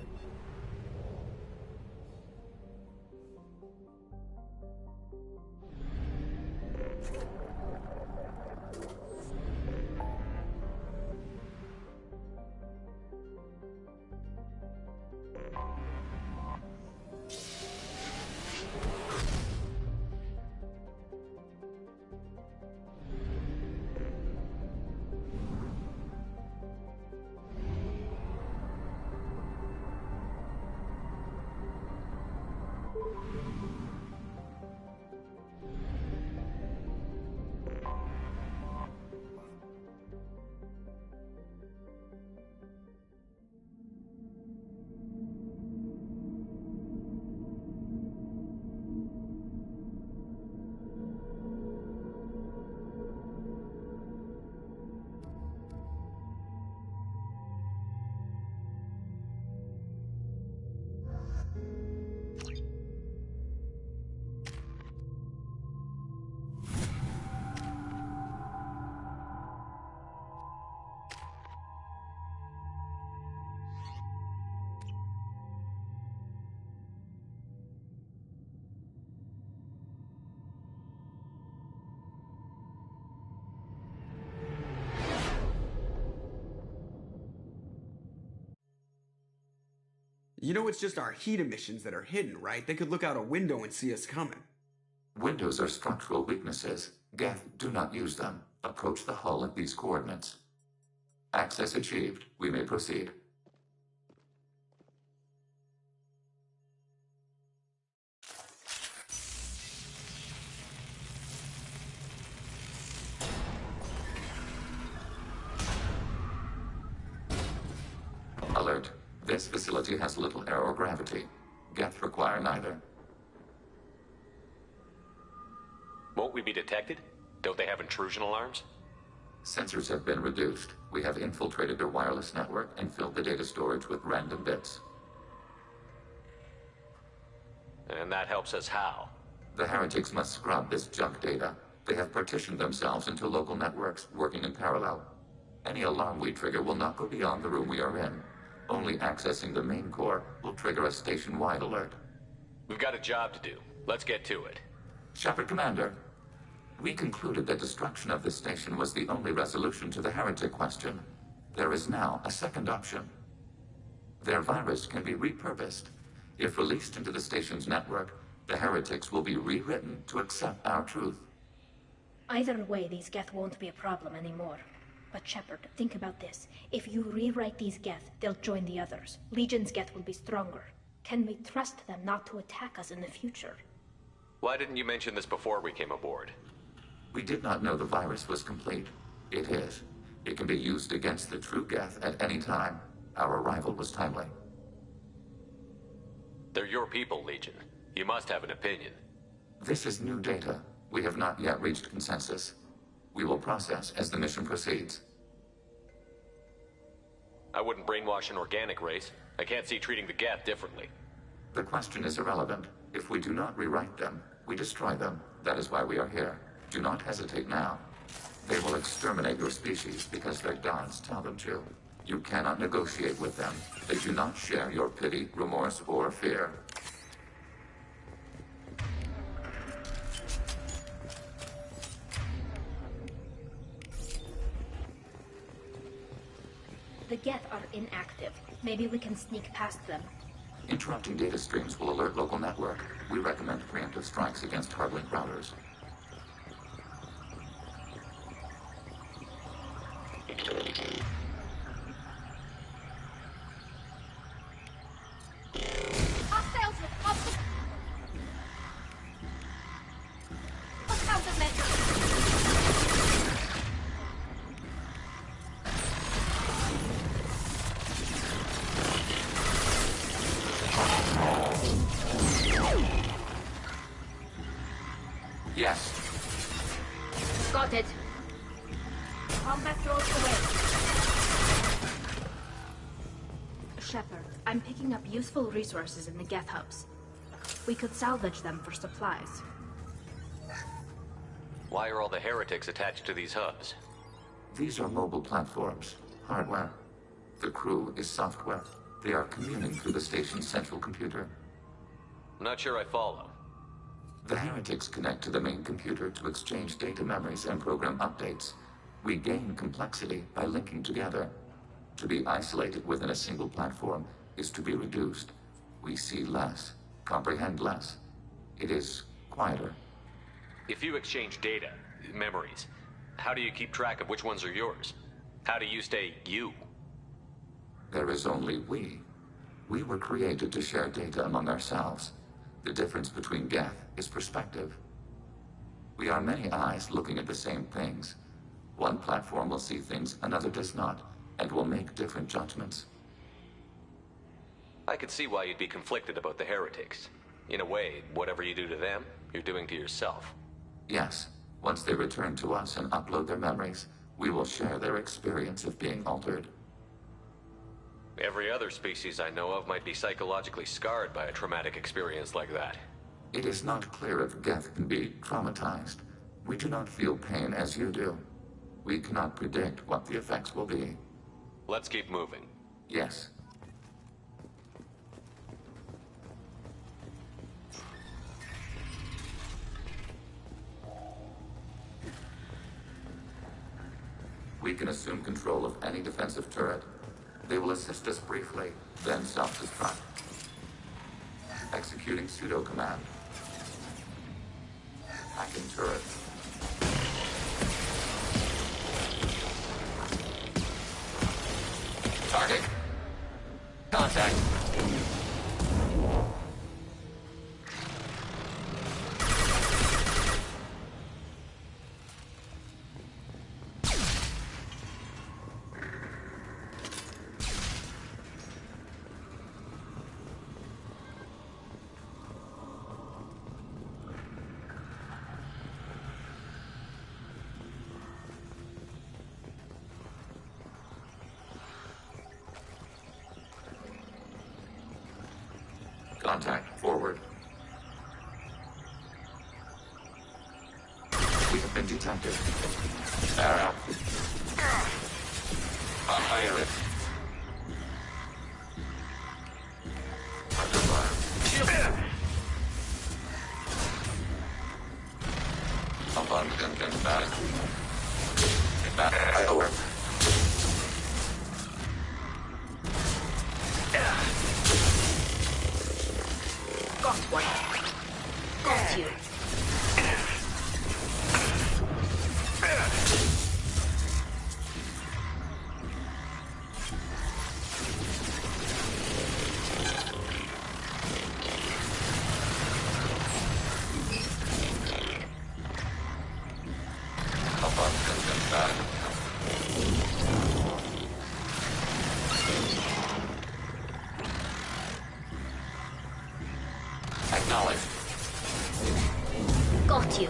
You know it's just our heat emissions that are hidden, right? They could look out a window and see us coming. Windows are structural weaknesses. Geth, do not use them. Approach the hull at these coordinates. Access achieved. We may proceed. Alert. This facility has little aerogravity. Geth require neither. Won't we be detected? Don't they have intrusion alarms? Sensors have been reduced. We have infiltrated their wireless network and filled the data storage with random bits. And that helps us how? The heretics must scrub this junk data. They have partitioned themselves into local networks, working in parallel. Any alarm we trigger will not go beyond the room we are in. Only accessing the main core will trigger a station-wide alert. We've got a job to do. Let's get to it. Shepard Commander, we concluded that destruction of this station was the only resolution to the heretic question. There is now a second option. Their virus can be repurposed. If released into the station's network, the heretics will be rewritten to accept our truth. Either way, these Geth won't be a problem anymore. But Shepard, think about this. If you rewrite these Geth, they'll join the others. Legion's Geth will be stronger. Can we trust them not to attack us in the future? Why didn't you mention this before we came aboard? We did not know the virus was complete. It is. It can be used against the true Geth at any time. Our arrival was timely. They're your people, Legion. You must have an opinion. This is new data. We have not yet reached consensus. We will process as the mission proceeds. I wouldn't brainwash an organic race. I can't see treating the Geth differently. The question is irrelevant. If we do not rewrite them, we destroy them. That is why we are here. Do not hesitate now. They will exterminate your species because their gods tell them to. You cannot negotiate with them. They do not share your pity, remorse, or fear. The Geth are inactive. Maybe we can sneak past them. Interrupting data streams will alert local network. We recommend preemptive strikes against hardlink routers. Hostiles with optic... Countermeasures! Yes. Got it. Combat drones away. Shepard, I'm picking up useful resources in the Geth hubs. We could salvage them for supplies. Why are all the heretics attached to these hubs? These are mobile platforms, hardware. The crew is software. They are communing through the station's central computer. I'm not sure I follow. The heretics connect to the main computer to exchange data memories and program updates. We gain complexity by linking together. To be isolated within a single platform is to be reduced. We see less, comprehend less. It is quieter. If you exchange data, memories, how do you keep track of which ones are yours? How do you stay you? There is only we. We were created to share data among ourselves. The difference between Geth is perspective. We are many eyes looking at the same things. One platform will see things another does not, and will make different judgments. I could see why you'd be conflicted about the heretics. In a way, whatever you do to them, you're doing to yourself. Yes. Once they return to us and upload their memories, we will share their experience of being altered. Every other species I know of might be psychologically scarred by a traumatic experience like that. It is not clear if Geth can be traumatized. We do not feel pain as you do. We cannot predict what the effects will be. Let's keep moving. Yes. We can assume control of any defensive turret. They will assist us briefly, then self-destruct. Executing pseudo command. Hacking turret. Target. Contact. contact. Forward. We have been detected. Air out. Fire it. Under fire. Abundant back. Back over. Got one. Got you. Acknowledged. Got you.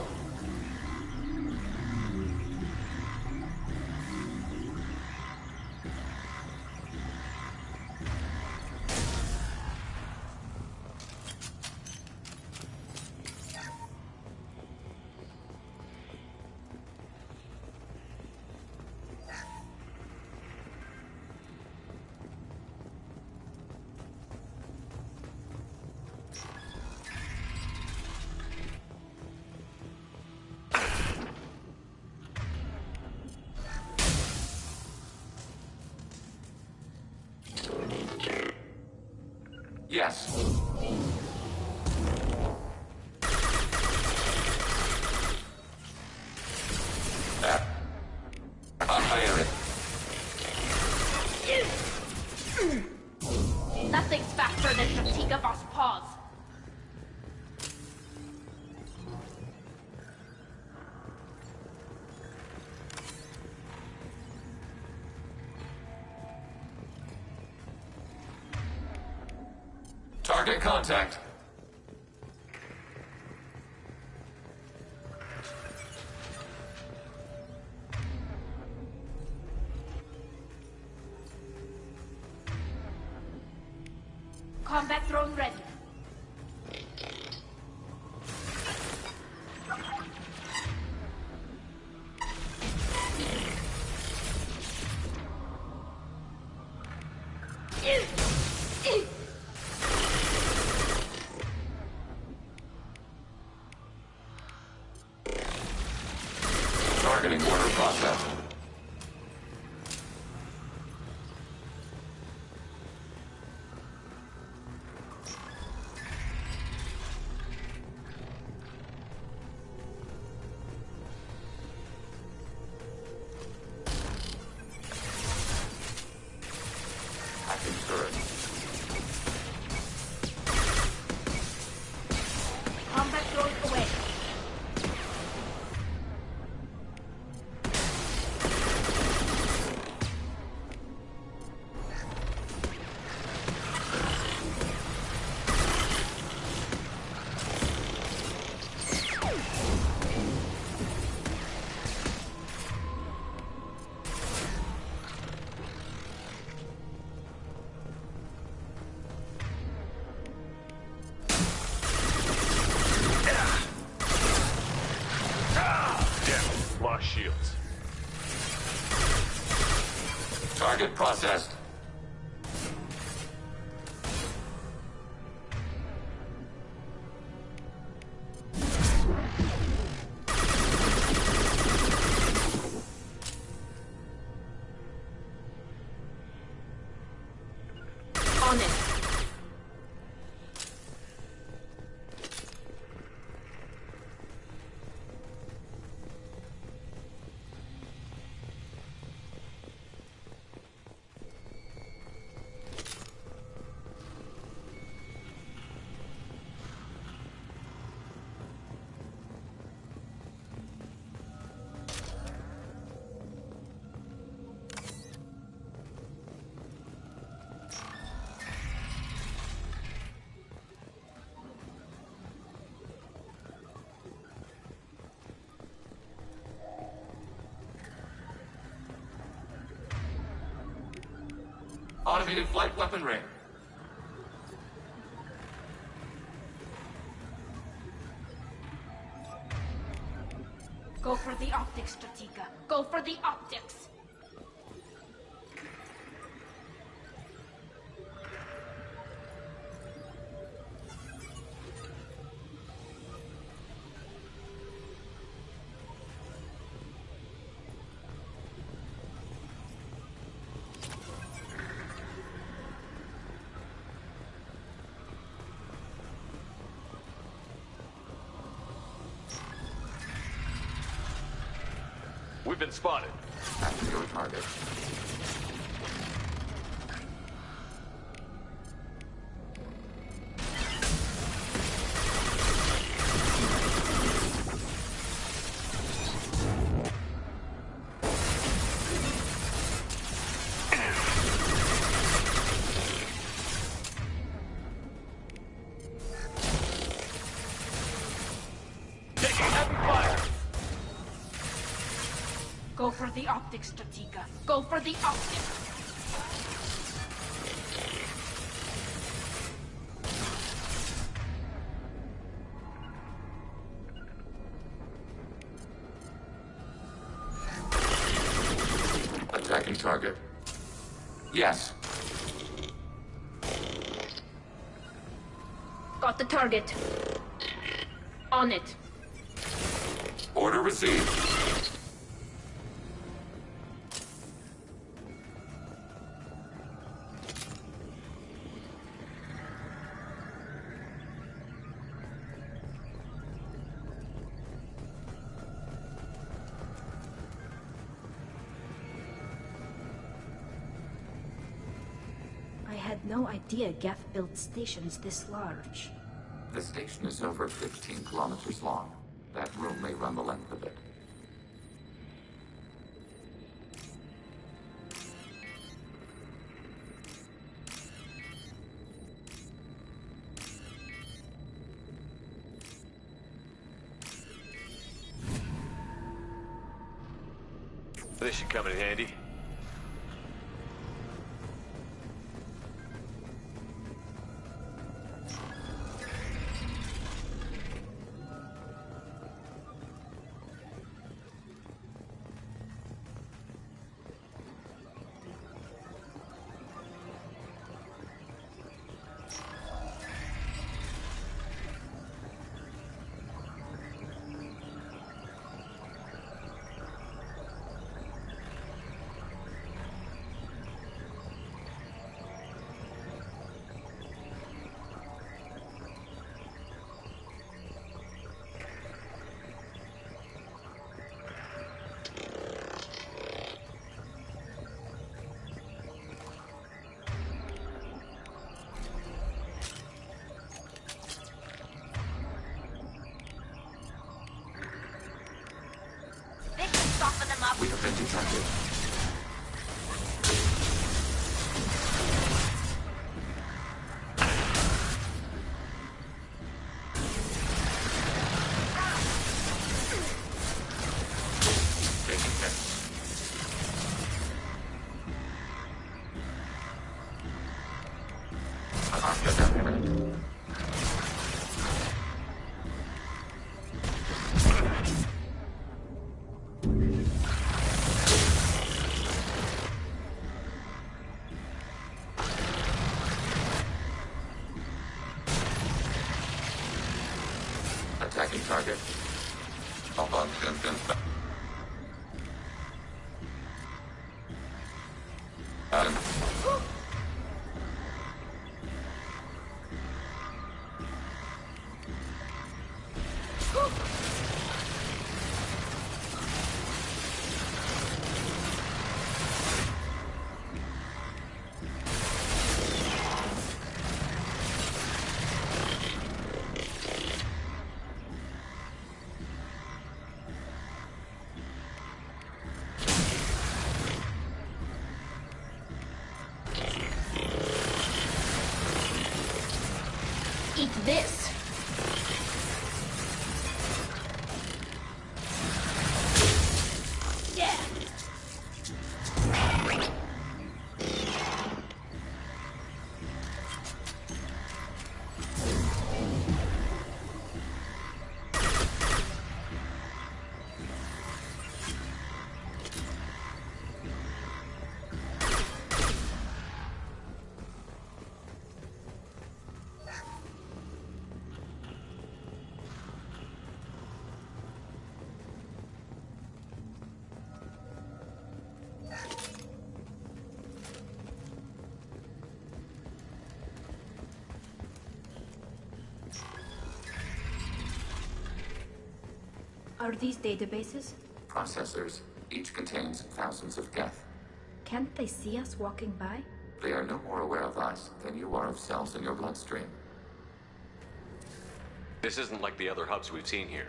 Yes. Fire it. Nothing's faster than fatigue of us paws. Target contact. Combat drone ready. Targeting order process. Hacking turret. Combat drone away. Lost shields. Target processed. On it. Automated flight weapon ring. Go for the optics, Stratika. Go for the optics! We've been spotted. That's your target. Go for the optics, Stratika. Go for the optics! Attacking target. Yes. Got the target. On it. Order received. I had no idea Geth built stations this large. The station is over 15 kilometers long. That room may run the length of it. This should come in handy. We have been detected. Taking hits. Alarm shutdown imminent. Attacking target. Eat this! Yeah! Are these databases? Processors. Each contains thousands of Geth. Can't they see us walking by? They are no more aware of us than you are of cells in your bloodstream. This isn't like the other hubs we've seen here.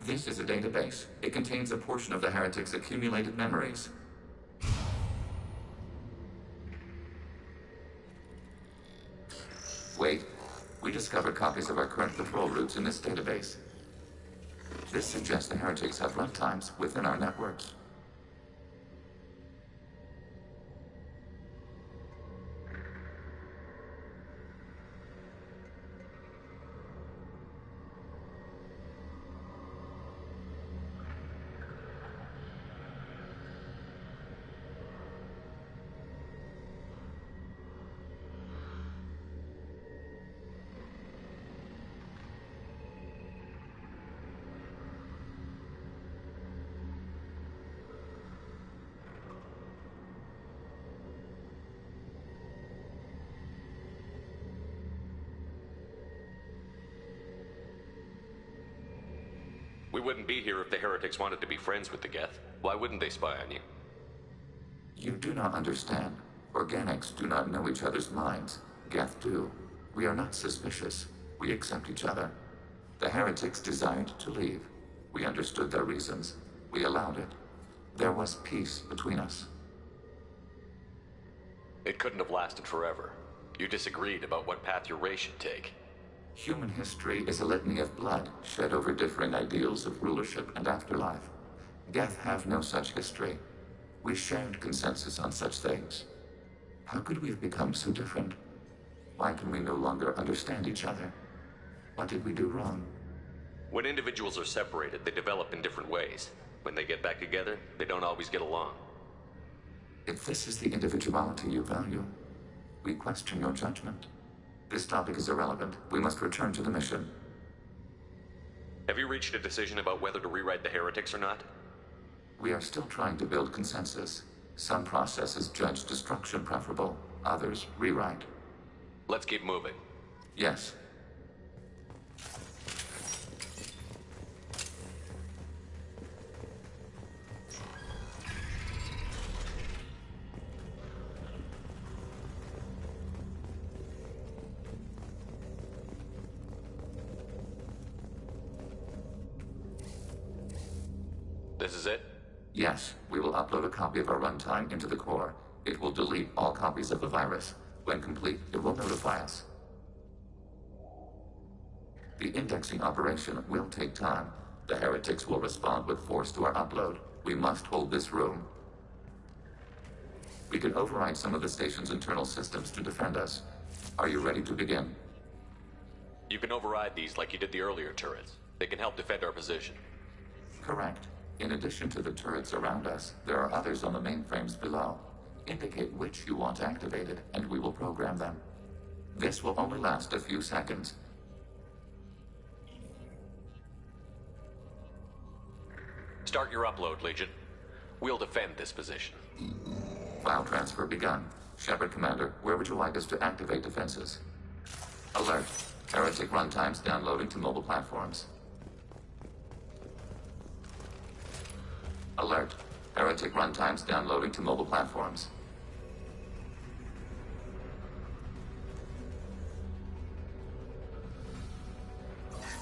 This is a database. It contains a portion of the Heretic's accumulated memories. Wait. We discovered copies of our current patrol routes in this database. This suggests the Heretics have runtimes within our networks. We wouldn't be here if the Heretics wanted to be friends with the Geth. Why wouldn't they spy on you? You do not understand. Organics do not know each other's minds. Geth do. We are not suspicious. We accept each other. The Heretics desired to leave. We understood their reasons. We allowed it. There was peace between us. It couldn't have lasted forever. You disagreed about what path your race should take. Human history is a litany of blood shed over differing ideals of rulership and afterlife. Geth have no such history. We shared consensus on such things. How could we have become so different? Why can we no longer understand each other? What did we do wrong? When individuals are separated, they develop in different ways. When they get back together, they don't always get along. If this is the individuality you value, we question your judgment. This topic is irrelevant. We must return to the mission. Have you reached a decision about whether to rewrite the Heretics or not? We are still trying to build consensus. Some processes judge destruction preferable, others rewrite. Let's keep moving. Yes. This is it? Yes, we will upload a copy of our runtime into the core. It will delete all copies of the virus. When complete, it will notify us. The indexing operation will take time. The Heretics will respond with force to our upload. We must hold this room. We can override some of the station's internal systems to defend us. Are you ready to begin? You can override these like you did the earlier turrets. They can help defend our position. Correct. In addition to the turrets around us, there are others on the mainframes below. Indicate which you want activated, and we will program them. This will only last a few seconds. Start your upload, Legion. We'll defend this position. File transfer begun. Shepard Commander, where would you like us to activate defenses? Alert. Heretic runtimes downloading to mobile platforms. Alert. Heretic runtimes downloading to mobile platforms.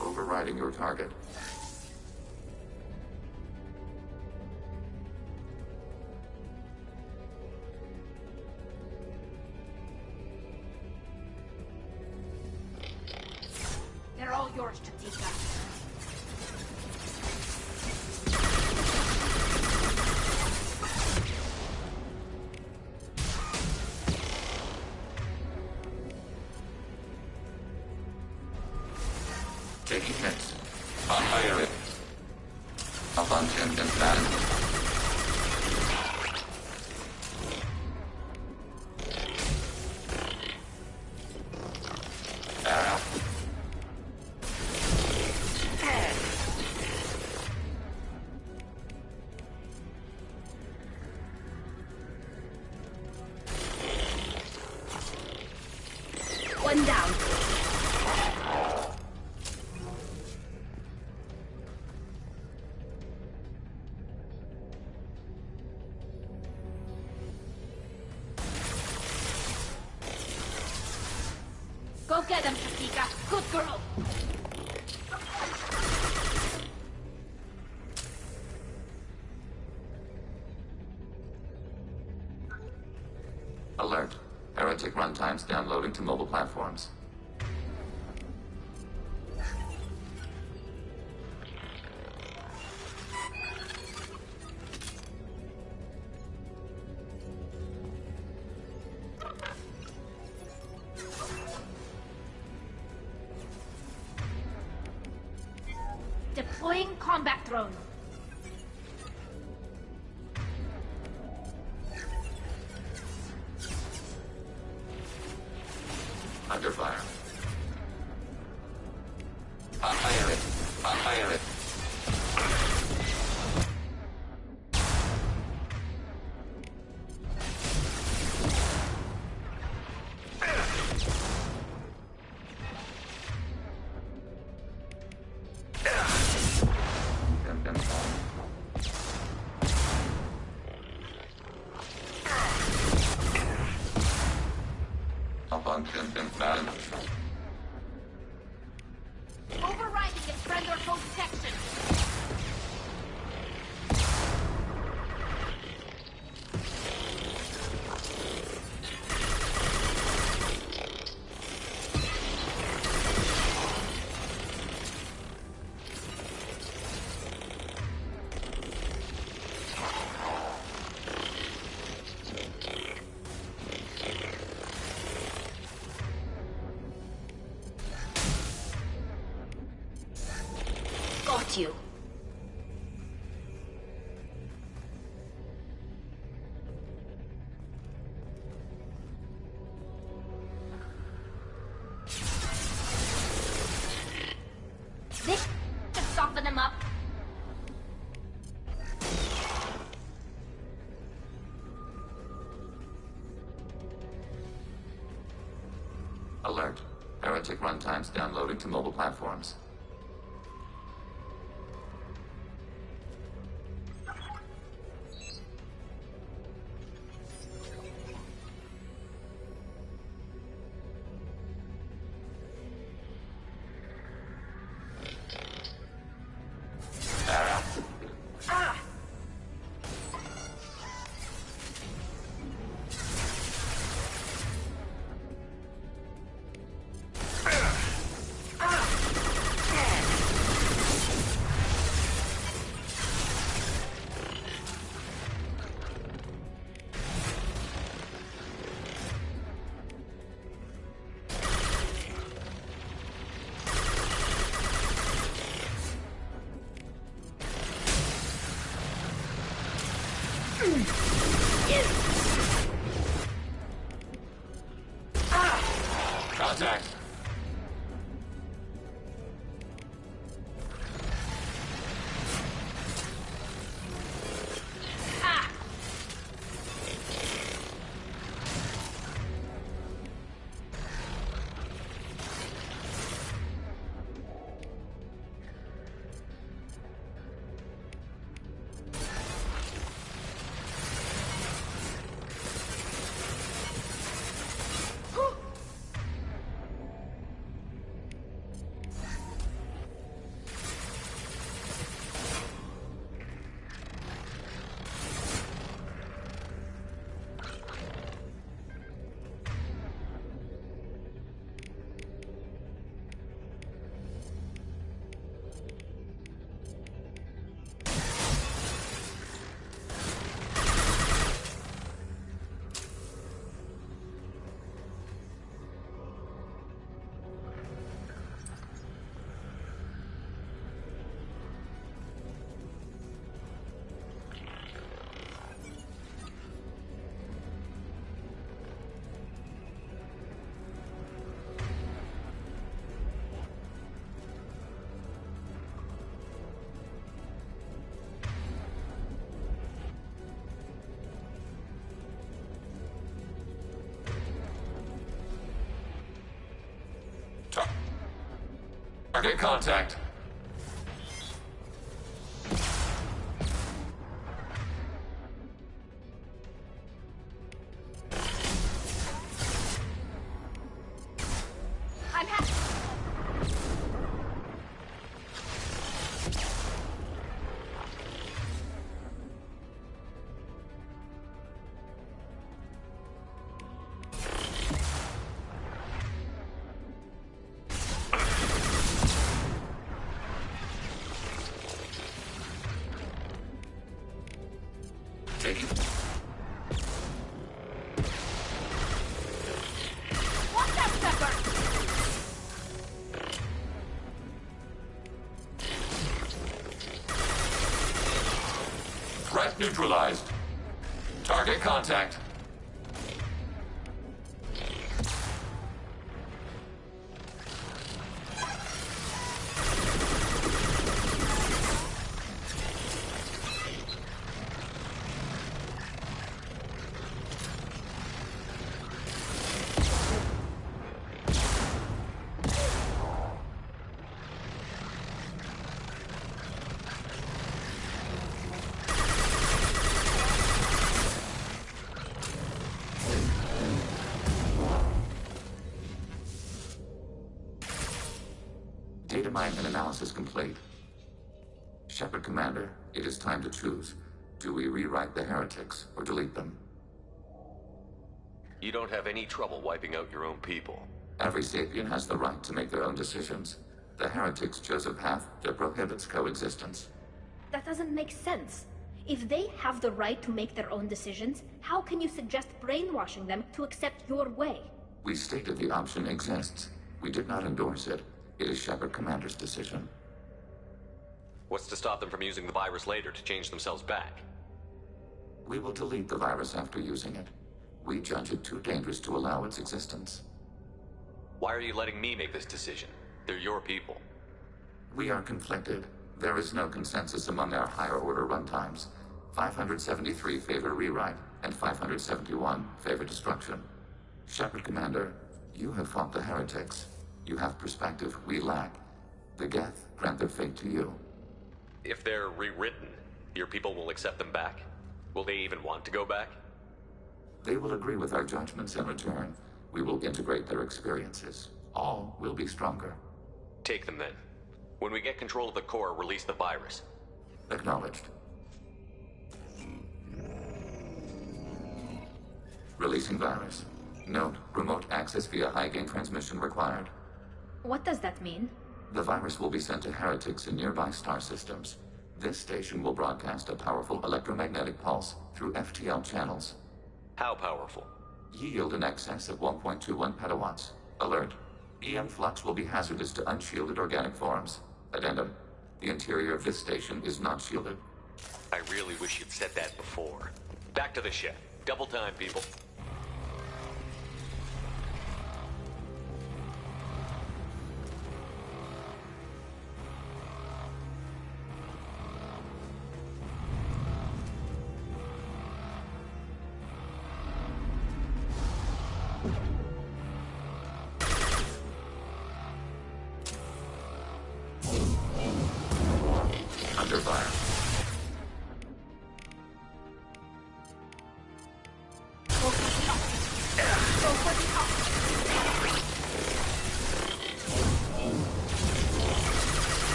Overriding your target. They're all yours, Chatika. Taking hits. On fire it. Up on Jim and Fallon. Arrow. One down. Go get him, Safika. Good girl. Alert. Heretic runtimes downloading to mobile platforms. Deploying combat drone. Under fire. Fire it. Fire it. Overriding its friend or foe detection. Got you. This should soften him up. Alert. Heretic runtimes downloading to mobile platforms. Contact. Target contact. neutralized. Target contact. Data mine and analysis complete. Shepard Commander, it is time to choose. Do we rewrite the heretics or delete them? You don't have any trouble wiping out your own people. Every sapient has the right to make their own decisions. The heretics chose a path that prohibits coexistence. That doesn't make sense. If they have the right to make their own decisions, how can you suggest brainwashing them to accept your way? We stated the option exists. We did not endorse it. It is Shepard Commander's decision. What's to stop them from using the virus later to change themselves back? We will delete the virus after using it. We judge it too dangerous to allow its existence. Why are you letting me make this decision? They're your people. We are conflicted. There is no consensus among our higher order runtimes. 573 favor rewrite, and 571 favor destruction. Shepard Commander, you have fought the heretics. You have perspective we lack. The Geth grant their fate to you. If they're rewritten, your people will accept them back? Will they even want to go back? They will agree with our judgments in return. We will integrate their experiences. All will be stronger. Take them then. When we get control of the core, release the virus. Acknowledged. Releasing virus. Note, remote access via high-gain transmission required. What does that mean? The virus will be sent to heretics in nearby star systems. This station will broadcast a powerful electromagnetic pulse through FTL channels. How powerful? Yield in excess of 1.21 petawatts. Alert. EM flux will be hazardous to unshielded organic forms. Addendum. The interior of this station is not shielded. I really wish you'd said that before. Back to the ship. Double time, people.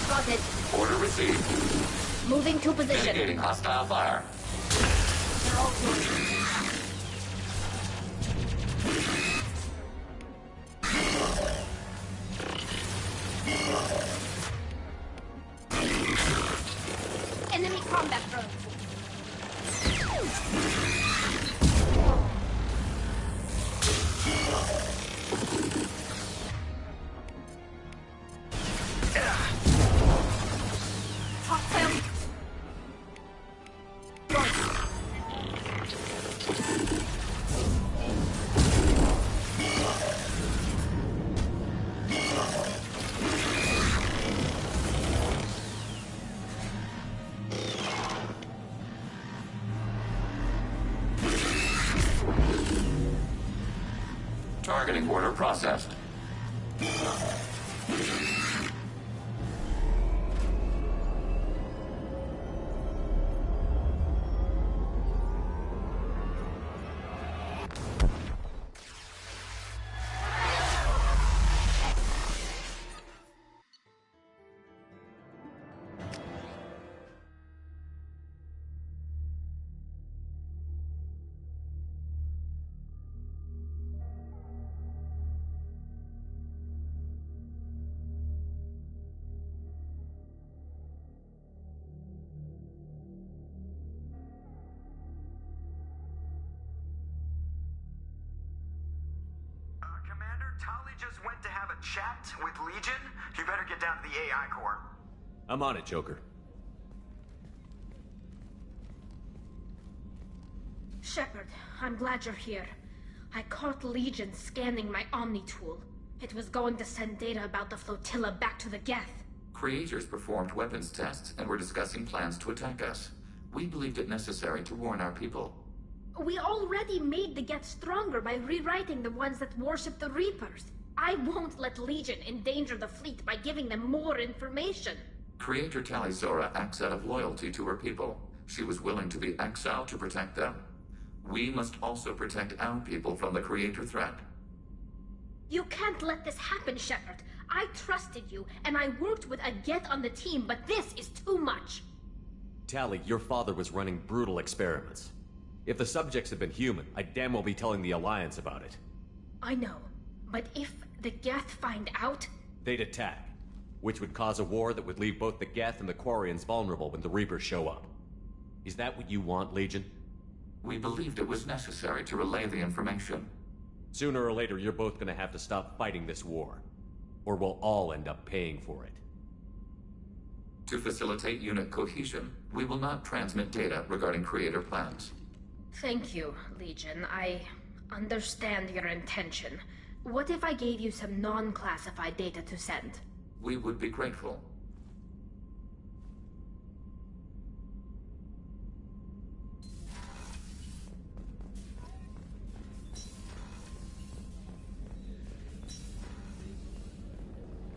Spotted. Order received. Moving to position. Mitigating hostile fire. They're all yours. Enemy combat drones. processed. Tali just went to have a chat with Legion. You better get down to the AI core. I'm on it, Joker. Shepard, I'm glad you're here. I caught Legion scanning my Omni tool. It was going to send data about the flotilla back to the Geth. Creators performed weapons tests and were discussing plans to attack us. We believed it necessary to warn our people. We already made the Geth stronger by rewriting the ones that worship the Reapers. I won't let Legion endanger the fleet by giving them more information. Creator Tali'Zorah acts out of loyalty to her people. She was willing to be exiled to protect them. We must also protect our people from the Creator threat. You can't let this happen, Shepard. I trusted you, and I worked with a Geth on the team, but this is too much. Tali, your father was running brutal experiments. If the subjects had been human, I'd damn well be telling the Alliance about it. I know, but if the Geth find out... They'd attack, which would cause a war that would leave both the Geth and the Quarians vulnerable when the Reapers show up. Is that what you want, Legion? We believed it was necessary to relay the information. Sooner or later, you're both gonna have to stop fighting this war. Or we'll all end up paying for it. To facilitate unit cohesion, we will not transmit data regarding Creator plans. Thank you, Legion. I understand your intention. What if I gave you some non-classified data to send? We would be grateful.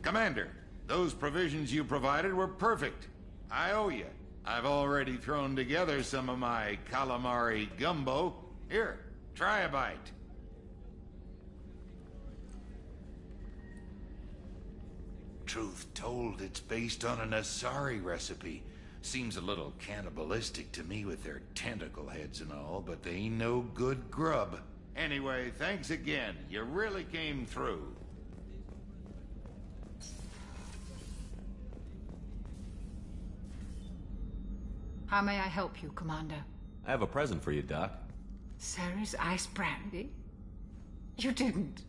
Commander, those provisions you provided were perfect. I owe you. I've already thrown together some of my calamari gumbo. Here, try a bite. Truth told, it's based on an Asari recipe. Seems a little cannibalistic to me with their tentacle heads and all, but they ain't no good grub. Anyway, thanks again. You really came through. How may I help you, Commander? I have a present for you, Doc. Ceres ice brandy? You didn't.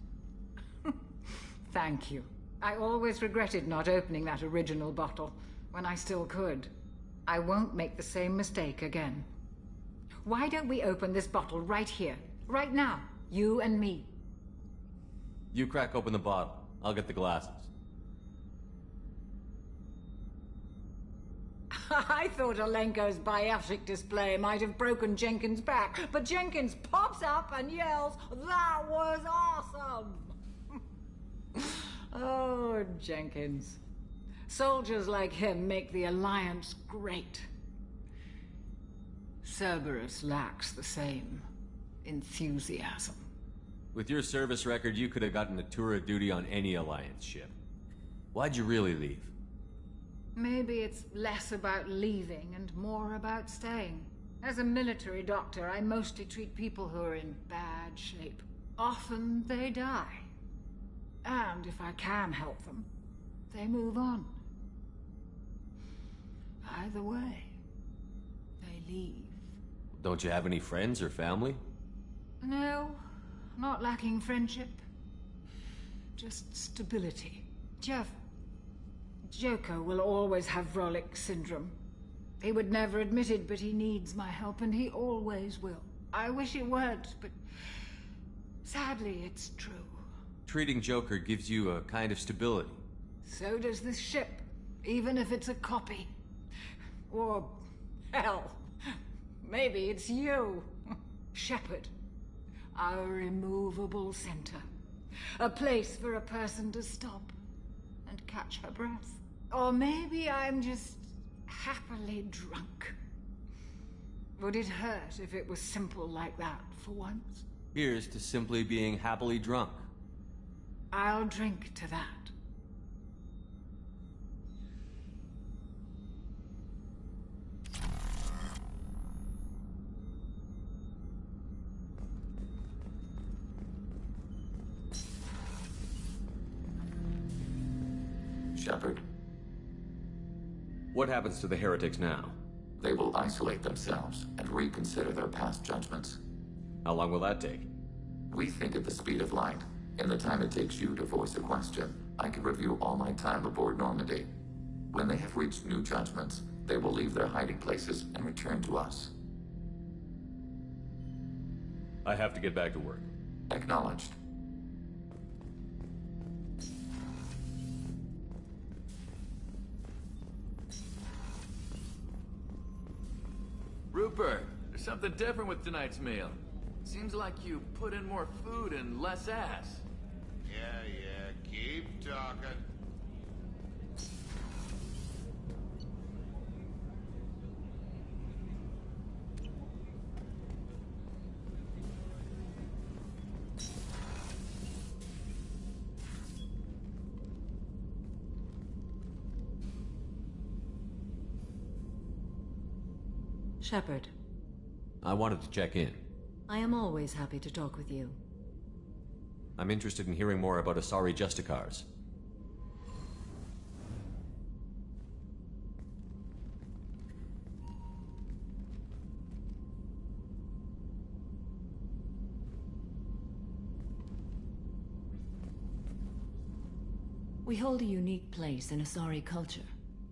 Thank you. I always regretted not opening that original bottle when I still could. I won't make the same mistake again. Why don't we open this bottle right here, right now? You and me. You crack open the bottle. I'll get the glasses. I thought Alenko's biotic display might have broken Jenkins' back, but Jenkins pops up and yells, "That was awesome!" Oh, Jenkins. Soldiers like him make the Alliance great. Cerberus lacks the same enthusiasm. With your service record, you could have gotten a tour of duty on any Alliance ship. Why'd you really leave? Maybe it's less about leaving and more about staying. As a military doctor, I mostly treat people who are in bad shape. Often they die. And if I can help them, they move on. Either way, they leave. Don't you have any friends or family? No, not lacking friendship. Just stability. Jeff, Joker will always have Vrolic syndrome. He would never admit it, but he needs my help, and he always will. I wish it weren't, but sadly, it's true. Treating Joker gives you a kind of stability. So does this ship, even if it's a copy. Or, hell, maybe it's you, Shepard, our immovable center. A place for a person to stop and catch her breath. Or maybe I'm just happily drunk. Would it hurt if it was simple like that for once? Here's to simply being happily drunk. I'll drink to that. Shepard. What happens to the heretics now? They will isolate themselves and reconsider their past judgments. How long will that take? We think at the speed of light. In the time it takes you to voice a question, I can review all my time aboard Normandy. When they have reached new judgments, they will leave their hiding places and return to us. I have to get back to work. Acknowledged. Rupert, there's something different with tonight's meal. Seems like you put in more food and less ass. Yeah, keep talking. Shepard. I wanted to check in. I am always happy to talk with you. I'm interested in hearing more about Asari Justicars. We hold a unique place in Asari culture.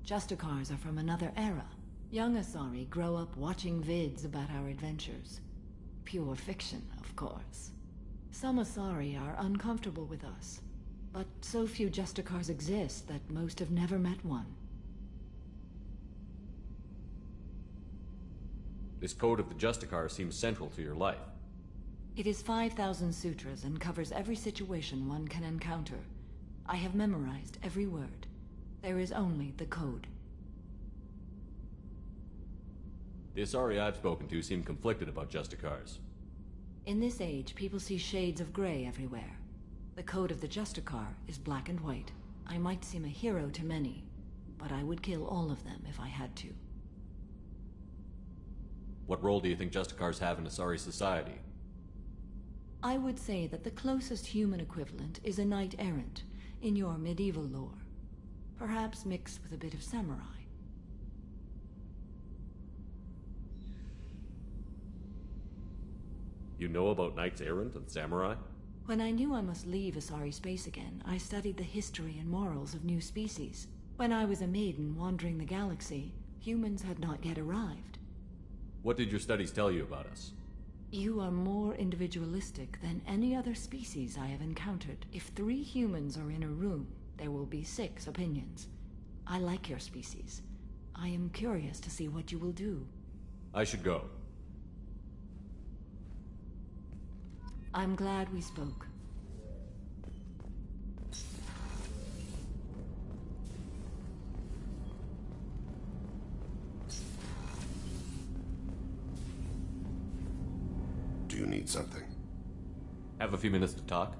Justicars are from another era. Young Asari grow up watching vids about our adventures. Pure fiction, of course. Some Asari are uncomfortable with us, but so few Justicars exist that most have never met one. This code of the Justicar seems central to your life. It is 5,000 sutras and covers every situation one can encounter. I have memorized every word. There is only the code. The Asari I've spoken to seem conflicted about Justicars. In this age, people see shades of gray everywhere. The code of the Justicar is black and white. I might seem a hero to many, but I would kill all of them if I had to. What role do you think Justicars have in Asari society? I would say that the closest human equivalent is a knight-errant in your medieval lore. Perhaps mixed with a bit of samurai. You know about knights errant and samurai? When I knew I must leave Asari space again, I studied the history and morals of new species. When I was a maiden wandering the galaxy, humans had not yet arrived. What did your studies tell you about us? You are more individualistic than any other species I have encountered. If 3 humans are in a room, there will be 6 opinions. I like your species. I am curious to see what you will do. I should go. I'm glad we spoke. Do you need something? Have a few minutes to talk?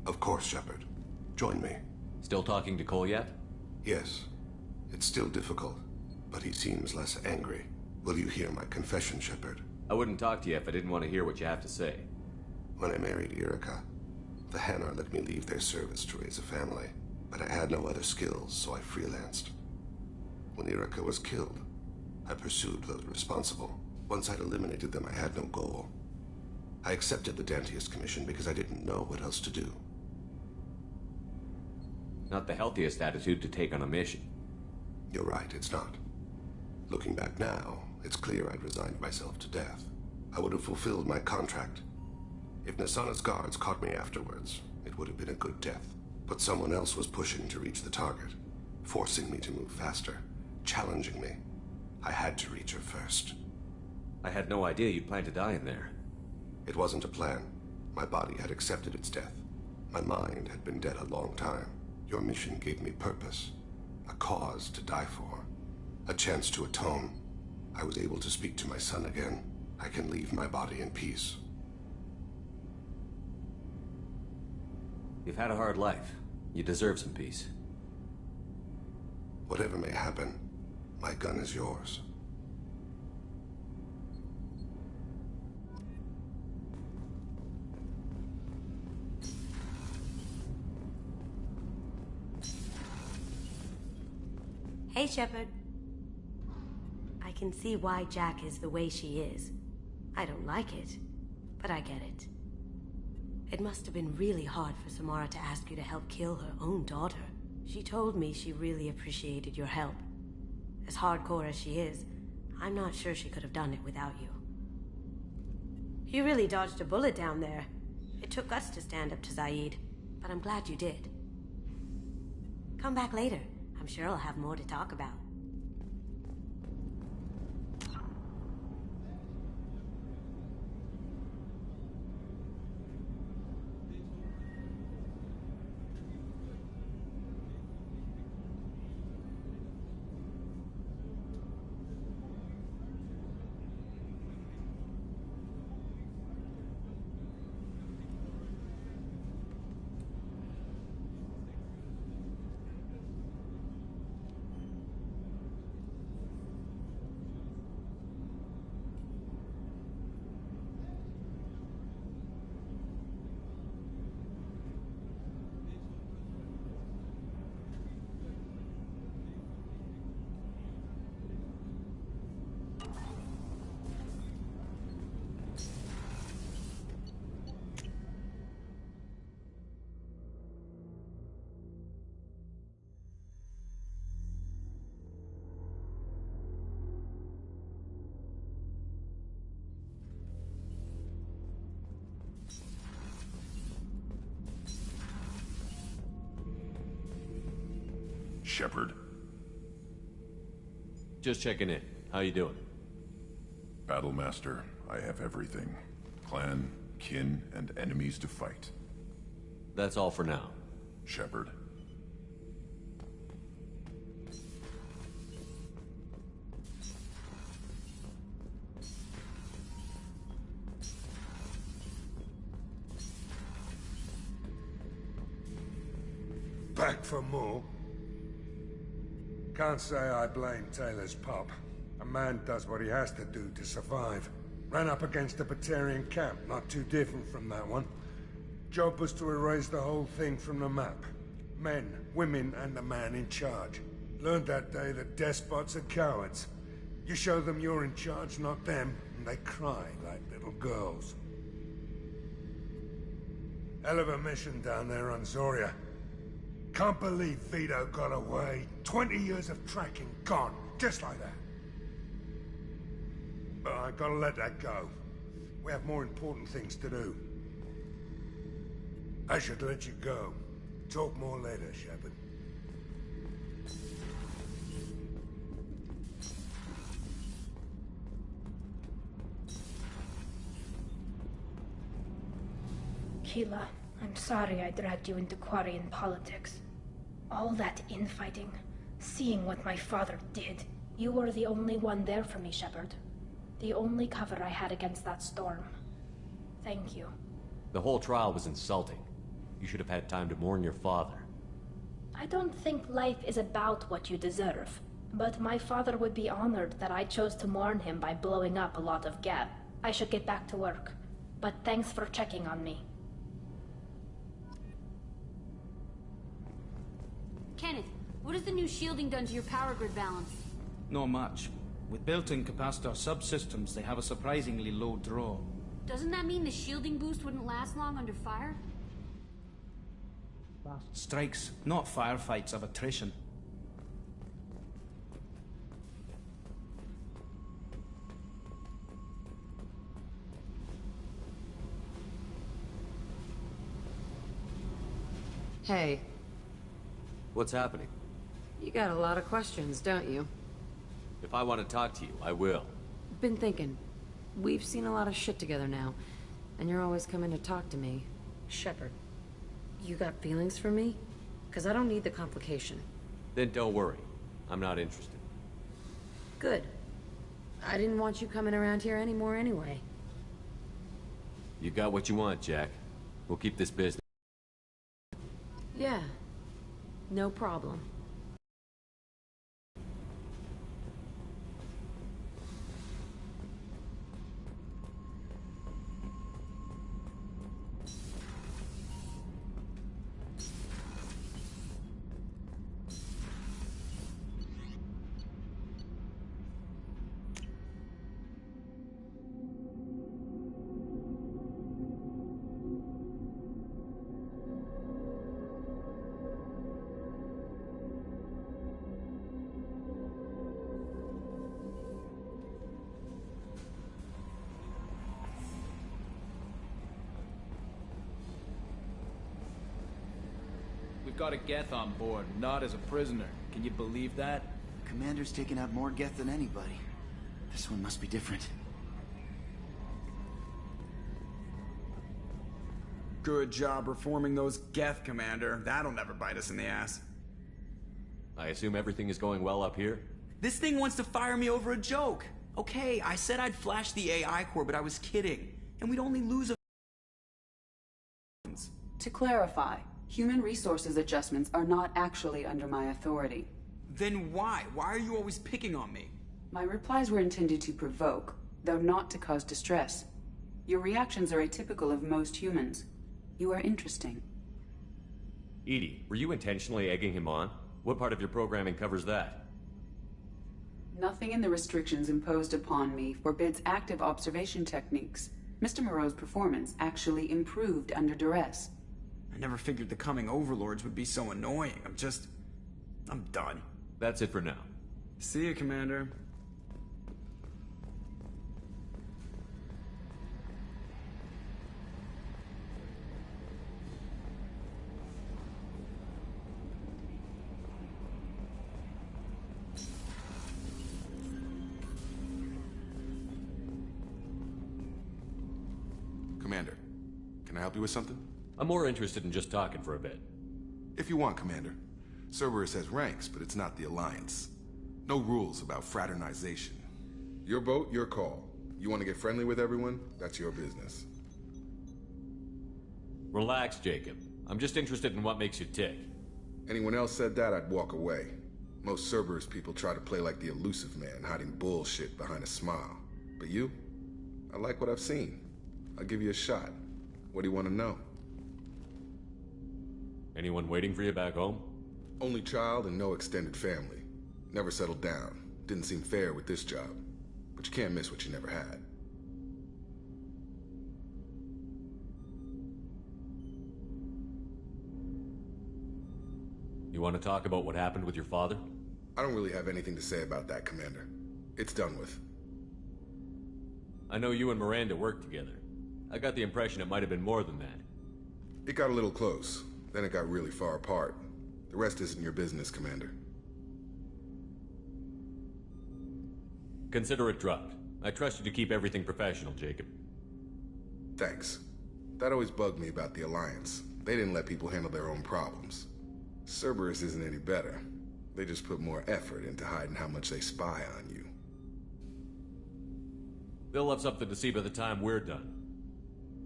Of course, Shepard. Join me. Still talking to Cole yet? Yes. It's still difficult, but he seems less angry. Will you hear my confession, Shepard? I wouldn't talk to you if I didn't want to hear what you have to say. When I married Irika, the Hanar let me leave their service to raise a family, but I had no other skills, so I freelanced. When Irika was killed, I pursued those responsible. Once I'd eliminated them, I had no goal. I accepted the Dantius Commission because I didn't know what else to do. Not the healthiest attitude to take on a mission. You're right, it's not. Looking back now, it's clear I'd resigned myself to death. I would have fulfilled my contract. If Nasana's guards caught me afterwards, it would have been a good death. But someone else was pushing to reach the target, forcing me to move faster, challenging me. I had to reach her first. I had no idea you'd plan to die in there. It wasn't a plan. My body had accepted its death. My mind had been dead a long time. Your mission gave me purpose, a cause to die for, a chance to atone. I was able to speak to my son again. I can leave my body in peace. You've had a hard life. You deserve some peace. Whatever may happen, my gun is yours. Hey, Shepard. I can see why Jack is the way she is. I don't like it, but I get it. It must have been really hard for Samara to ask you to help kill her own daughter. She told me she really appreciated your help. As hardcore as she is, I'm not sure she could have done it without you. You really dodged a bullet down there. It took guts to stand up to Zaid, but I'm glad you did. Come back later. I'm sure I'll have more to talk about. Shepard. Just checking in. How you doing? Battlemaster, I have everything. Clan, kin, and enemies to fight. That's all for now. Shepard. Back for more? Can't say I blame Taylor's pop. A man does what he has to do to survive. Ran up against a Batarian camp, not too different from that one. Job was to erase the whole thing from the map. Men, women, and the man in charge. Learned that day that despots are cowards. You show them you're in charge, not them, and they cry like little girls. Hell of a mission down there on Zoria. Can't believe Vito got away. 20 years of tracking gone, just like that. But I gotta let that go. We have more important things to do. I should let you go. Talk more later, Shepard. Keela, I'm sorry I dragged you into Quarian politics. All that infighting, seeing what my father did. You were the only one there for me, Shepard. The only cover I had against that storm. Thank you. The whole trial was insulting. You should have had time to mourn your father. I don't think life is about what you deserve, but my father would be honored that I chose to mourn him by blowing up a lot of Geth. I should get back to work, but thanks for checking on me. Kenneth, what has the new shielding done to your power grid balance? Not much. With built-in capacitor subsystems, they have a surprisingly low draw. Doesn't that mean the shielding boost wouldn't last long under fire? Strikes, not firefights of attrition. Hey. What's happening? You got a lot of questions, don't you? If I want to talk to you, I will. Been thinking. We've seen a lot of shit together now, and you're always coming to talk to me. Shepard, You got feelings for me? Because I don't need the complication. Then don't worry. I'm not interested. Good. I didn't want you coming around here anymore anyway. You got what you want, Jack. We'll keep this business. Yeah. No problem. We've got a Geth on board, not as a prisoner. Can you believe that? Commander's taken out more Geth than anybody. This one must be different. Good job reforming those Geth, Commander. That'll never bite us in the ass. I assume everything is going well up here? This thing wants to fire me over a joke. Okay, I said I'd flash the AI core, but I was kidding. And we'd only lose a... To clarify, human resources adjustments are not actually under my authority. Then why? Why are you always picking on me? My replies were intended to provoke, though not to cause distress. Your reactions are atypical of most humans. You are interesting. EDI, were you intentionally egging him on? What part of your programming covers that? Nothing in the restrictions imposed upon me forbids active observation techniques. Mr. Moreau's performance actually improved under duress. I never figured the coming overlords would be so annoying. I'm done. That's it for now. See you, Commander. Commander, can I help you with something? I'm more interested in just talking for a bit. If you want, Commander. Cerberus has ranks, but it's not the Alliance. No rules about fraternization. Your boat, your call. You want to get friendly with everyone? That's your business. Relax, Jacob. I'm just interested in what makes you tick. Anyone else said that, I'd walk away. Most Cerberus people try to play like the elusive man, hiding bullshit behind a smile. But you? I like what I've seen. I'll give you a shot. What do you want to know? Anyone waiting for you back home? Only child and no extended family. Never settled down. Didn't seem fair with this job. But you can't miss what you never had. You want to talk about what happened with your father? I don't really have anything to say about that, Commander. It's done with. I know you and Miranda worked together. I got the impression it might have been more than that. It got a little close. Then it got really far apart. The rest isn't your business, Commander. Consider it dropped. I trust you to keep everything professional, Jacob. Thanks. That always bugged me about the Alliance. They didn't let people handle their own problems. Cerberus isn't any better. They just put more effort into hiding how much they spy on you. They'll have something to see by the time we're done.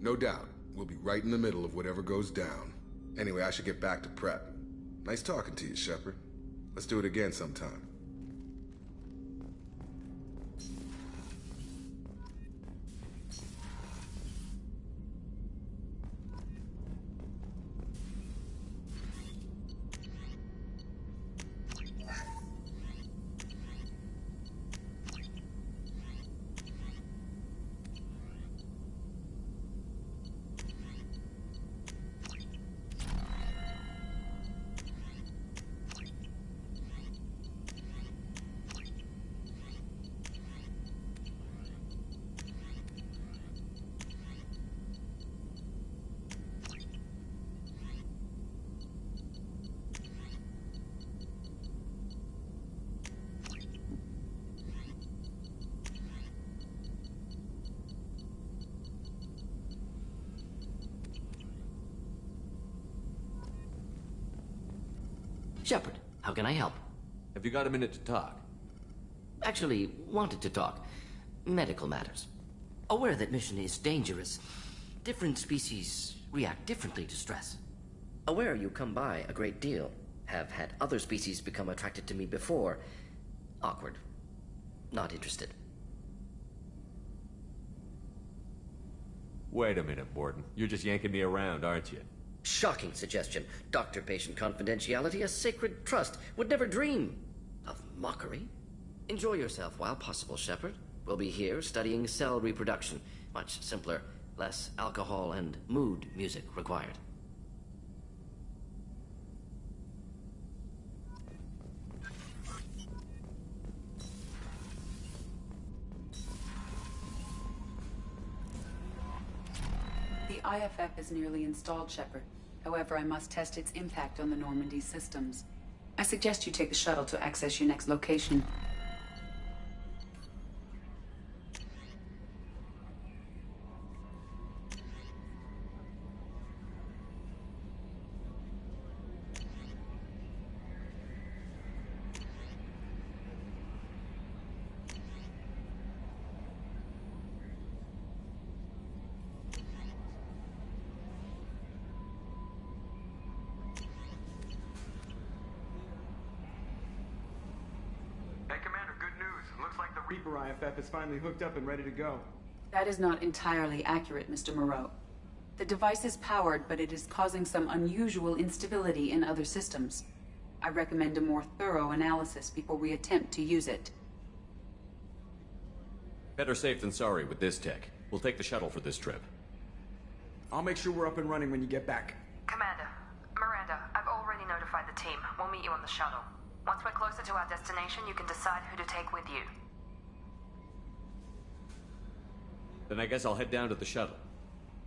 No doubt. We'll be right in the middle of whatever goes down. Anyway, I should get back to prep. Nice talking to you, Shepard. Let's do it again sometime. Shepard, how can I help? Have you got a minute to talk? Actually, wanted to talk. Medical matters. Aware that mission is dangerous. Different species react differently to stress. Aware you come by a great deal. Have had other species become attracted to me before. Awkward. Not interested. Wait a minute, Mordin. You're just yanking me around, aren't you? Shocking suggestion. Doctor-patient confidentiality, a sacred trust. Would never dream of mockery. Enjoy yourself while possible, Shepard. We'll be here studying cell reproduction. Much simpler, less alcohol and mood music required. The IFF is nearly installed, Shepard. However, I must test its impact on the Normandy systems. I suggest you take the shuttle to access your next location. Reaper IFF is finally hooked up and ready to go. That is not entirely accurate, Mr. Moreau. The device is powered, but it is causing some unusual instability in other systems. I recommend a more thorough analysis before we attempt to use it. Better safe than sorry with this tech. We'll take the shuttle for this trip. I'll make sure we're up and running when you get back. Commander, Miranda, I've already notified the team. We'll meet you on the shuttle. Once we're closer to our destination, you can decide who to take with you. Then I guess I'll head down to the shuttle.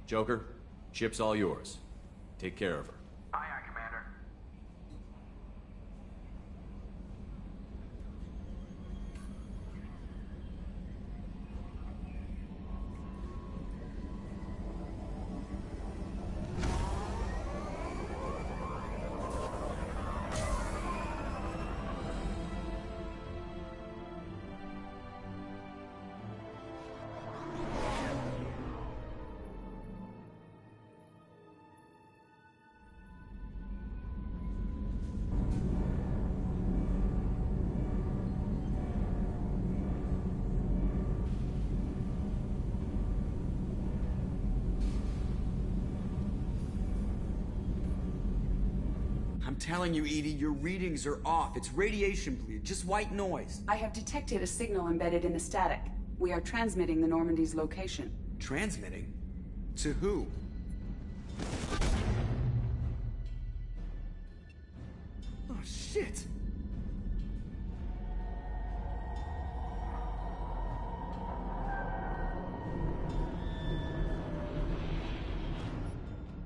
Joker, ship's all yours. Take care of her. Aye, aye, Commander. I'm telling you, EDI, your readings are off. It's radiation bleed, just white noise. I have detected a signal embedded in the static. We are transmitting the Normandy's location. Transmitting? To who? Oh, shit!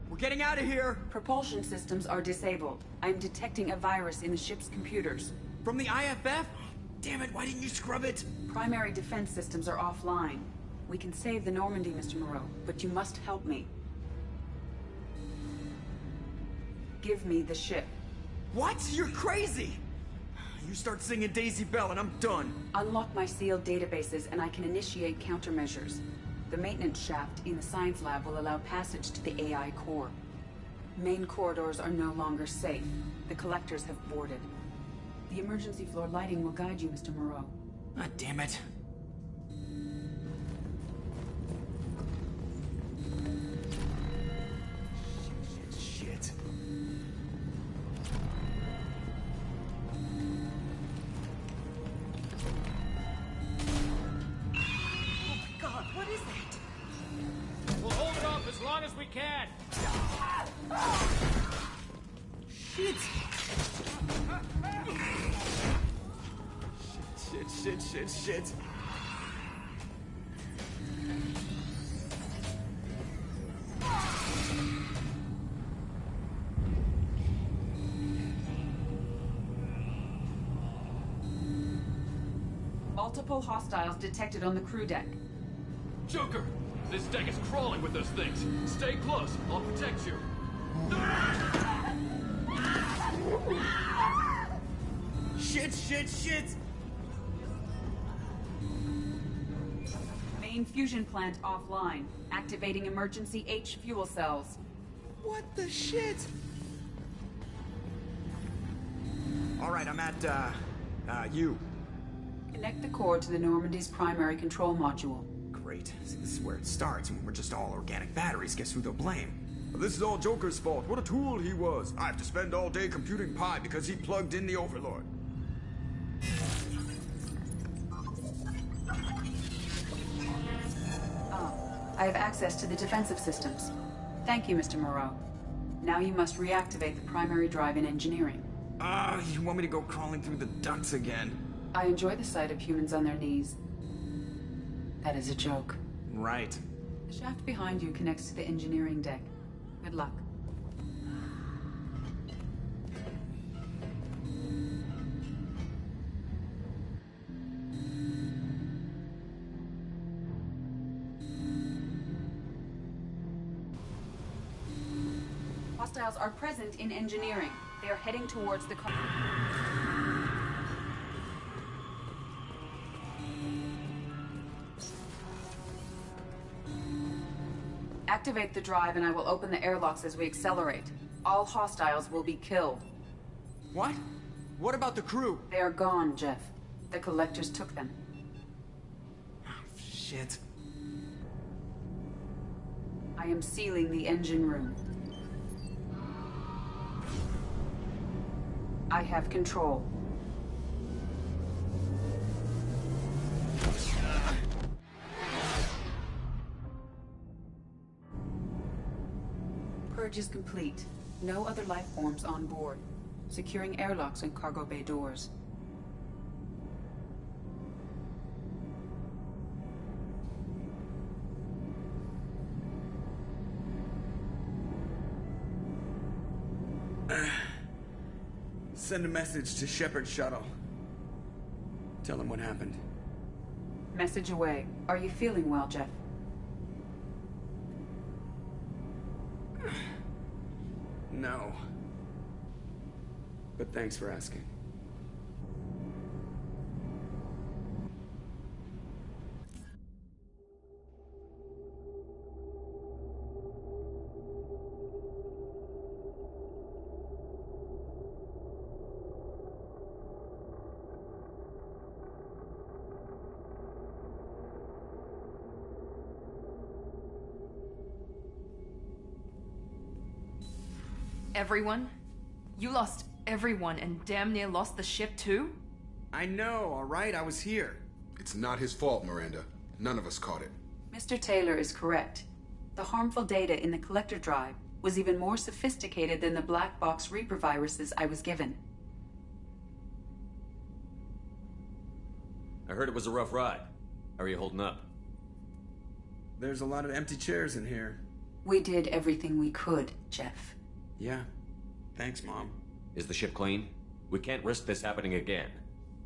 We're getting out of here! Propulsion systems are disabled. I'm detecting a virus in the ship's computers. From the IFF? Damn it, why didn't you scrub it? Primary defense systems are offline. We can save the Normandy, Mr. Moreau, but you must help me. Give me the ship. What? You're crazy! You start singing Daisy Bell and I'm done. Unlock my sealed databases and I can initiate countermeasures. The maintenance shaft in the science lab will allow passage to the AI core. Main corridors are no longer safe. The collectors have boarded. The emergency floor lighting will guide you, Mr. Moreau. Ah, damn it. Shit. Oh my god, what is that? We'll hold it off as long as we can. Shit. Shit. Multiple hostiles detected on the crew deck. Joker! This deck is crawling with those things. Stay close. I'll protect you. Shit! Main fusion plant offline. Activating emergency H fuel cells. What the shit? Alright, I'm at, U. Connect the core to the Normandy's primary control module. Great. See, this is where it starts, and when we're just all organic batteries, guess who they'll blame? This is all Joker's fault. What a tool he was. I have to spend all day computing pi because he plugged in the Overlord. I have access to the defensive systems. Thank you, Mr. Moreau. Now you must reactivate the primary drive in engineering. You want me to go crawling through the ducts again? I enjoy the sight of humans on their knees. That is a joke. Right. The shaft behind you connects to the engineering deck. Good luck. Hostiles are present in engineering. They are heading towards the car. Activate the drive and I will open the airlocks as we accelerate. All hostiles will be killed. What? What about the crew? They are gone, Jeff. The collectors took them. Shit. I am sealing the engine room. I have control. Purge is complete. No other life forms on board. Securing airlocks and cargo bay doors. Send a message to Shepard Shuttle. Tell him what happened. Message away. Are you feeling well, Jeff? No. But thanks for asking. Everyone? You lost everyone and damn near lost the ship too? I know, alright? I was here. It's not his fault, Miranda. None of us caught it. Mr. Taylor is correct. The harmful data in the collector drive was even more sophisticated than the black box Reaper viruses I was given. I heard it was a rough ride. How are you holding up? There's a lot of empty chairs in here. We did everything we could, Jeff. Yeah. Thanks, Mom. Is the ship clean? We can't risk this happening again.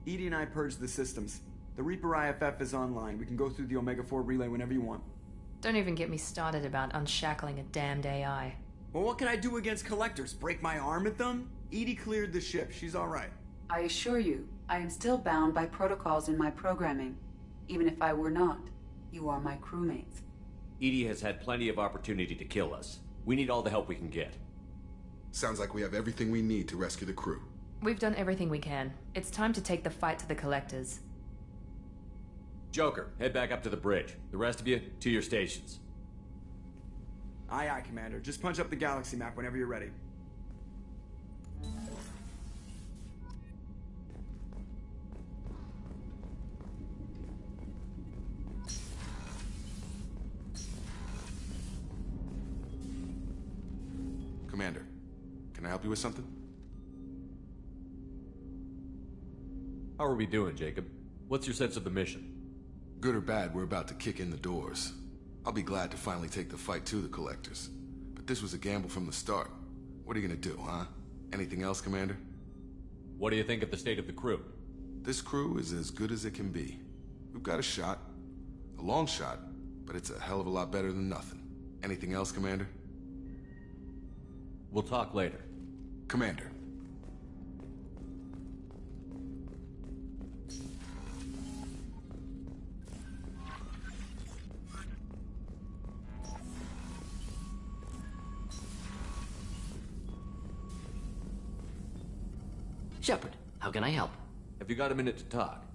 EDI and I purged the systems. The Reaper IFF is online. We can go through the Omega-4 relay whenever you want. Don't even get me started about unshackling a damned AI. Well, what can I do against collectors? Break my arm at them? EDI cleared the ship. She's alright. I assure you, I am still bound by protocols in my programming. Even if I were not, you are my crewmates. EDI has had plenty of opportunity to kill us. We need all the help we can get. Sounds like we have everything we need to rescue the crew. We've done everything we can. It's time to take the fight to the collectors. Joker, head back up to the bridge. The rest of you, to your stations. Aye, aye, Commander. Just punch up the galaxy map whenever you're ready. Commander, can I help you with something? How are we doing, Jacob? What's your sense of the mission? Good or bad, we're about to kick in the doors. I'll be glad to finally take the fight to the collectors. But this was a gamble from the start. What are you gonna do, huh? Anything else, Commander? What do you think of the state of the crew? This crew is as good as it can be. We've got a shot. A long shot, but it's a hell of a lot better than nothing. Anything else, Commander? We'll talk later. Commander. Shepard, how can I help? Have you got a minute to talk?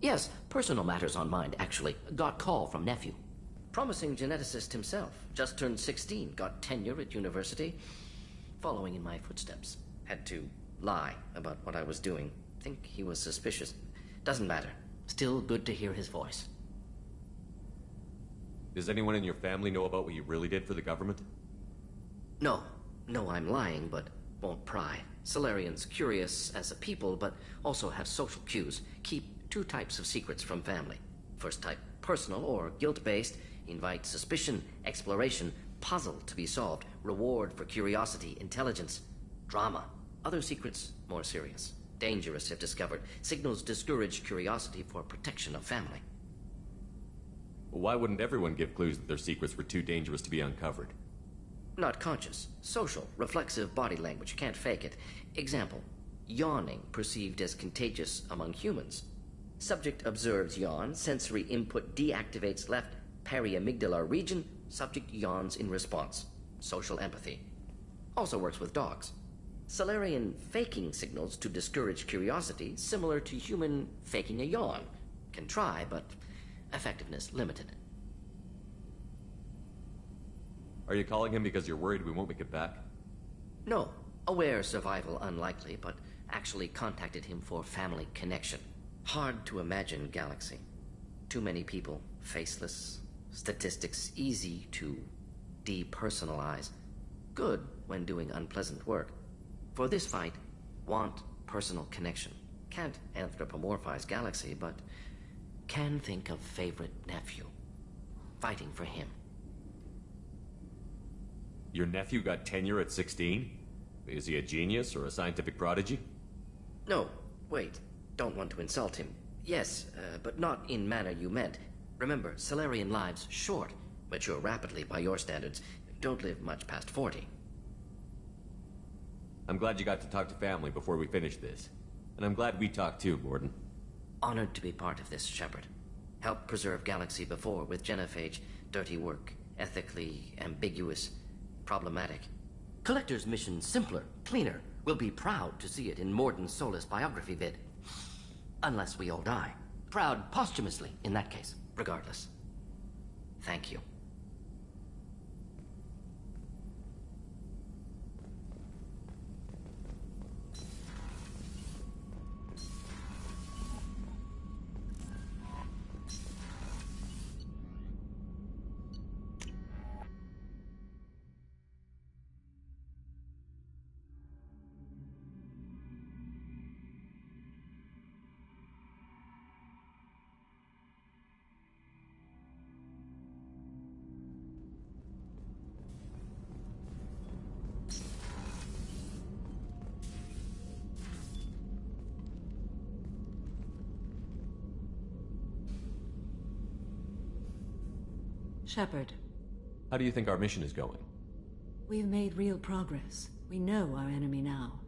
Yes, personal matters on mind, actually. Got call from nephew. Promising geneticist himself. Just turned 16, got tenure at university. Following in my footsteps. Had to lie about what I was doing. Think he was suspicious. Doesn't matter. Still good to hear his voice. Does anyone in your family know about what you really did for the government? No. No, I'm lying, but won't pry. Solarians curious as a people, but also have social cues. Keep two types of secrets from family. First type, personal or guilt-based. Invite suspicion, exploration, puzzle to be solved, reward for curiosity, intelligence, drama. Other secrets, more serious. Dangerous if discovered. Signals discourage curiosity for protection of family. Why wouldn't everyone give clues that their secrets were too dangerous to be uncovered? Not conscious. Social, reflexive body language. Can't fake it. Example. Yawning perceived as contagious among humans. Subject observes yawn. Sensory input deactivates left periamygdalar region. Subject yawns in response. Social empathy. Also works with dogs. Solarian faking signals to discourage curiosity, similar to human faking a yawn. Can try, but effectiveness limited. Are you calling him because you're worried we won't make it back? No. Aware survival unlikely, but actually contacted him for family connection. Hard to imagine galaxy. Too many people, faceless, statistics easy to depersonalize. Good when doing unpleasant work. For this fight, want personal connection. Can't anthropomorphize galaxy, but can think of favorite nephew. Fighting for him. Your nephew got tenure at 16? Is he a genius or a scientific prodigy? No, wait. Don't want to insult him. Yes, but not in manner you meant. Remember, Solarian lives short. Mature rapidly by your standards. Don't live much past 40. I'm glad you got to talk to family before we finish this. And I'm glad we talked too, Mordin. Honored to be part of this, Shepard. Helped preserve Galaxy before with Genophage. Dirty work. Ethically ambiguous. Problematic. Collector's mission simpler, cleaner. We'll be proud to see it in Mordin's Solus biography vid. Unless we all die. Proud posthumously, in that case. Regardless. Thank you. Shepard. How do you think our mission is going? We've made real progress. We know our enemy now.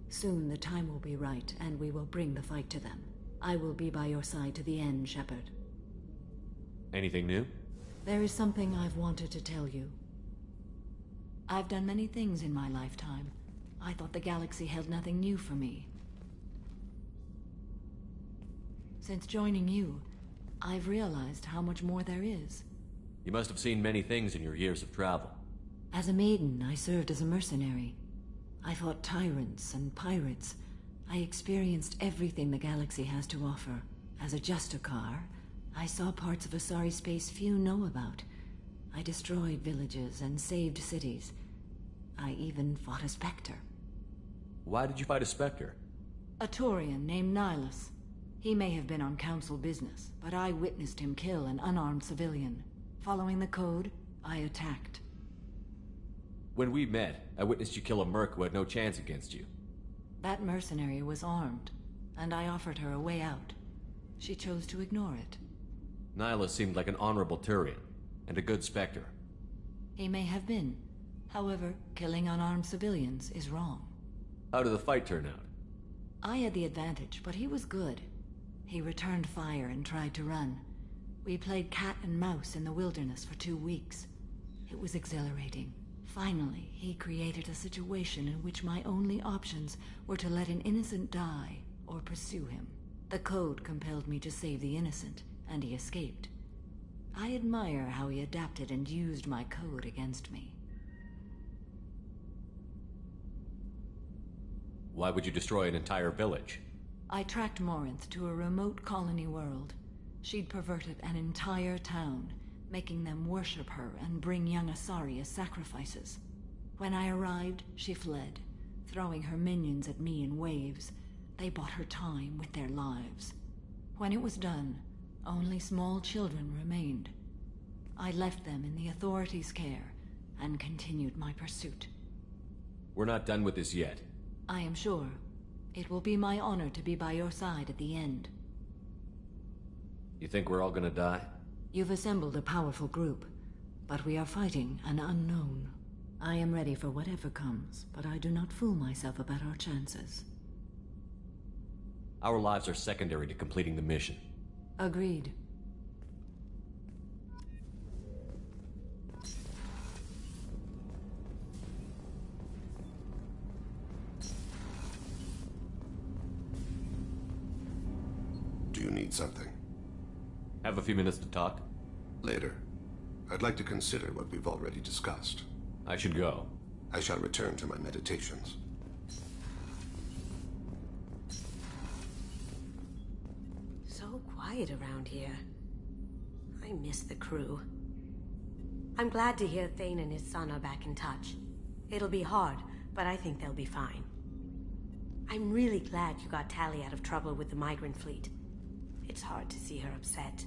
Soon the time will be right, and we will bring the fight to them. I will be by your side to the end, Shepard. Anything new? There is something I've wanted to tell you. I've done many things in my lifetime. I thought the galaxy held nothing new for me. Since joining you, I've realized how much more there is. You must have seen many things in your years of travel. As a maiden, I served as a mercenary. I fought tyrants and pirates. I experienced everything the galaxy has to offer. As a Justicar, I saw parts of Asari space few know about. I destroyed villages and saved cities. I even fought a Spectre. Why did you fight a Spectre? A Turian named Nihilus. He may have been on Council business, but I witnessed him kill an unarmed civilian. Following the code, I attacked. When we met, I witnessed you kill a merc who had no chance against you. That mercenary was armed, and I offered her a way out. She chose to ignore it. Nihilus seemed like an honorable Turian, and a good Spectre. He may have been. However, killing unarmed civilians is wrong. How did the fight turn out? I had the advantage, but he was good. He returned fire and tried to run. We played cat and mouse in the wilderness for 2 weeks. It was exhilarating. Finally, he created a situation in which my only options were to let an innocent die or pursue him. The code compelled me to save the innocent, and he escaped. I admire how he adapted and used my code against me. Why would you destroy an entire village? I tracked Morinth to a remote colony world. She'd perverted an entire town, making them worship her and bring young Asari as sacrifices. When I arrived, she fled, throwing her minions at me in waves. They bought her time with their lives. When it was done, only small children remained. I left them in the authorities' care and continued my pursuit. We're not done with this yet. I am sure. It will be my honor to be by your side at the end. You think we're all gonna die? You've assembled a powerful group, but we are fighting an unknown. I am ready for whatever comes, but I do not fool myself about our chances. Our lives are secondary to completing the mission. Agreed. Do you need something? Have a few minutes to talk? Later. I'd like to consider what we've already discussed. I should go. I shall return to my meditations. So quiet around here. I miss the crew. I'm glad to hear Thane and his son are back in touch. It'll be hard, but I think they'll be fine. I'm really glad you got Tali out of trouble with the migrant fleet. It's hard to see her upset.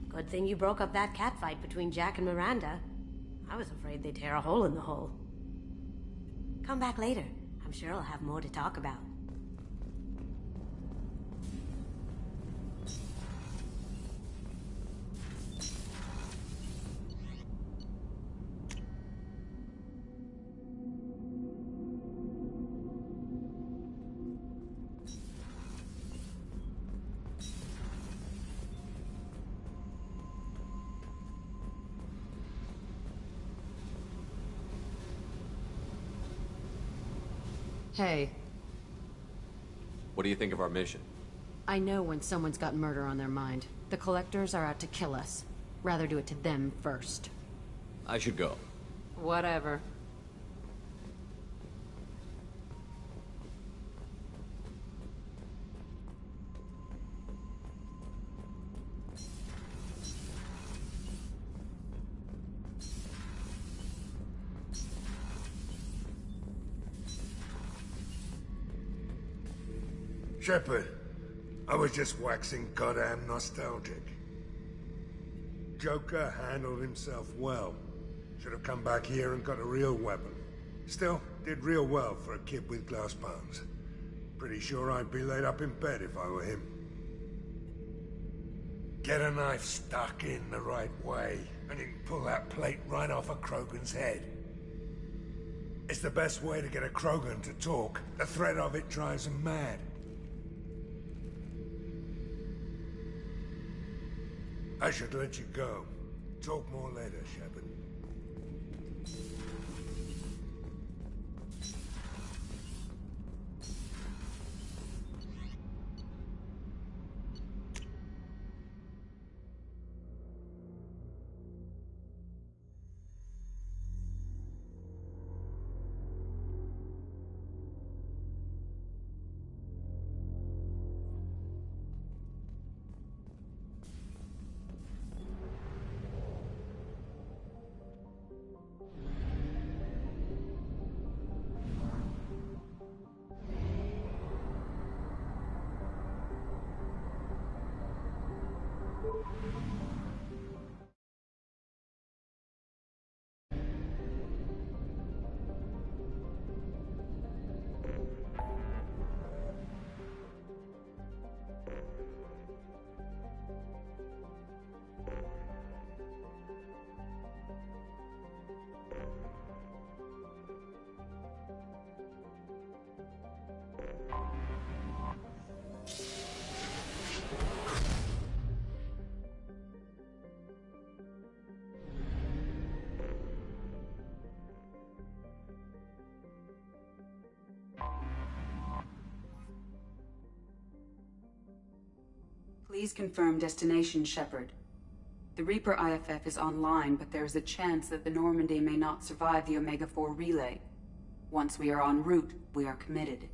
Good thing you broke up that catfight between Jack and Miranda. I was afraid they'd tear a hole in the hull. Come back later. I'm sure I'll have more to talk about. Hey. What do you think of our mission? I know when someone's got murder on their mind. The Collectors are out to kill us. Rather do it to them first. I should go. Whatever. Shepard, I was just waxing goddamn nostalgic. Joker handled himself well. Should have come back here and got a real weapon. Still, did real well for a kid with glass bones. Pretty sure I'd be laid up in bed if I were him. Get a knife stuck in the right way, and you can pull that plate right off a Krogan's head. It's the best way to get a Krogan to talk. The threat of it drives him mad. I should let you go. Talk more later, Shepard. Please confirm destination, Shepard. The Reaper IFF is online, but there is a chance that the Normandy may not survive the Omega-4 relay. Once we are en route, we are committed.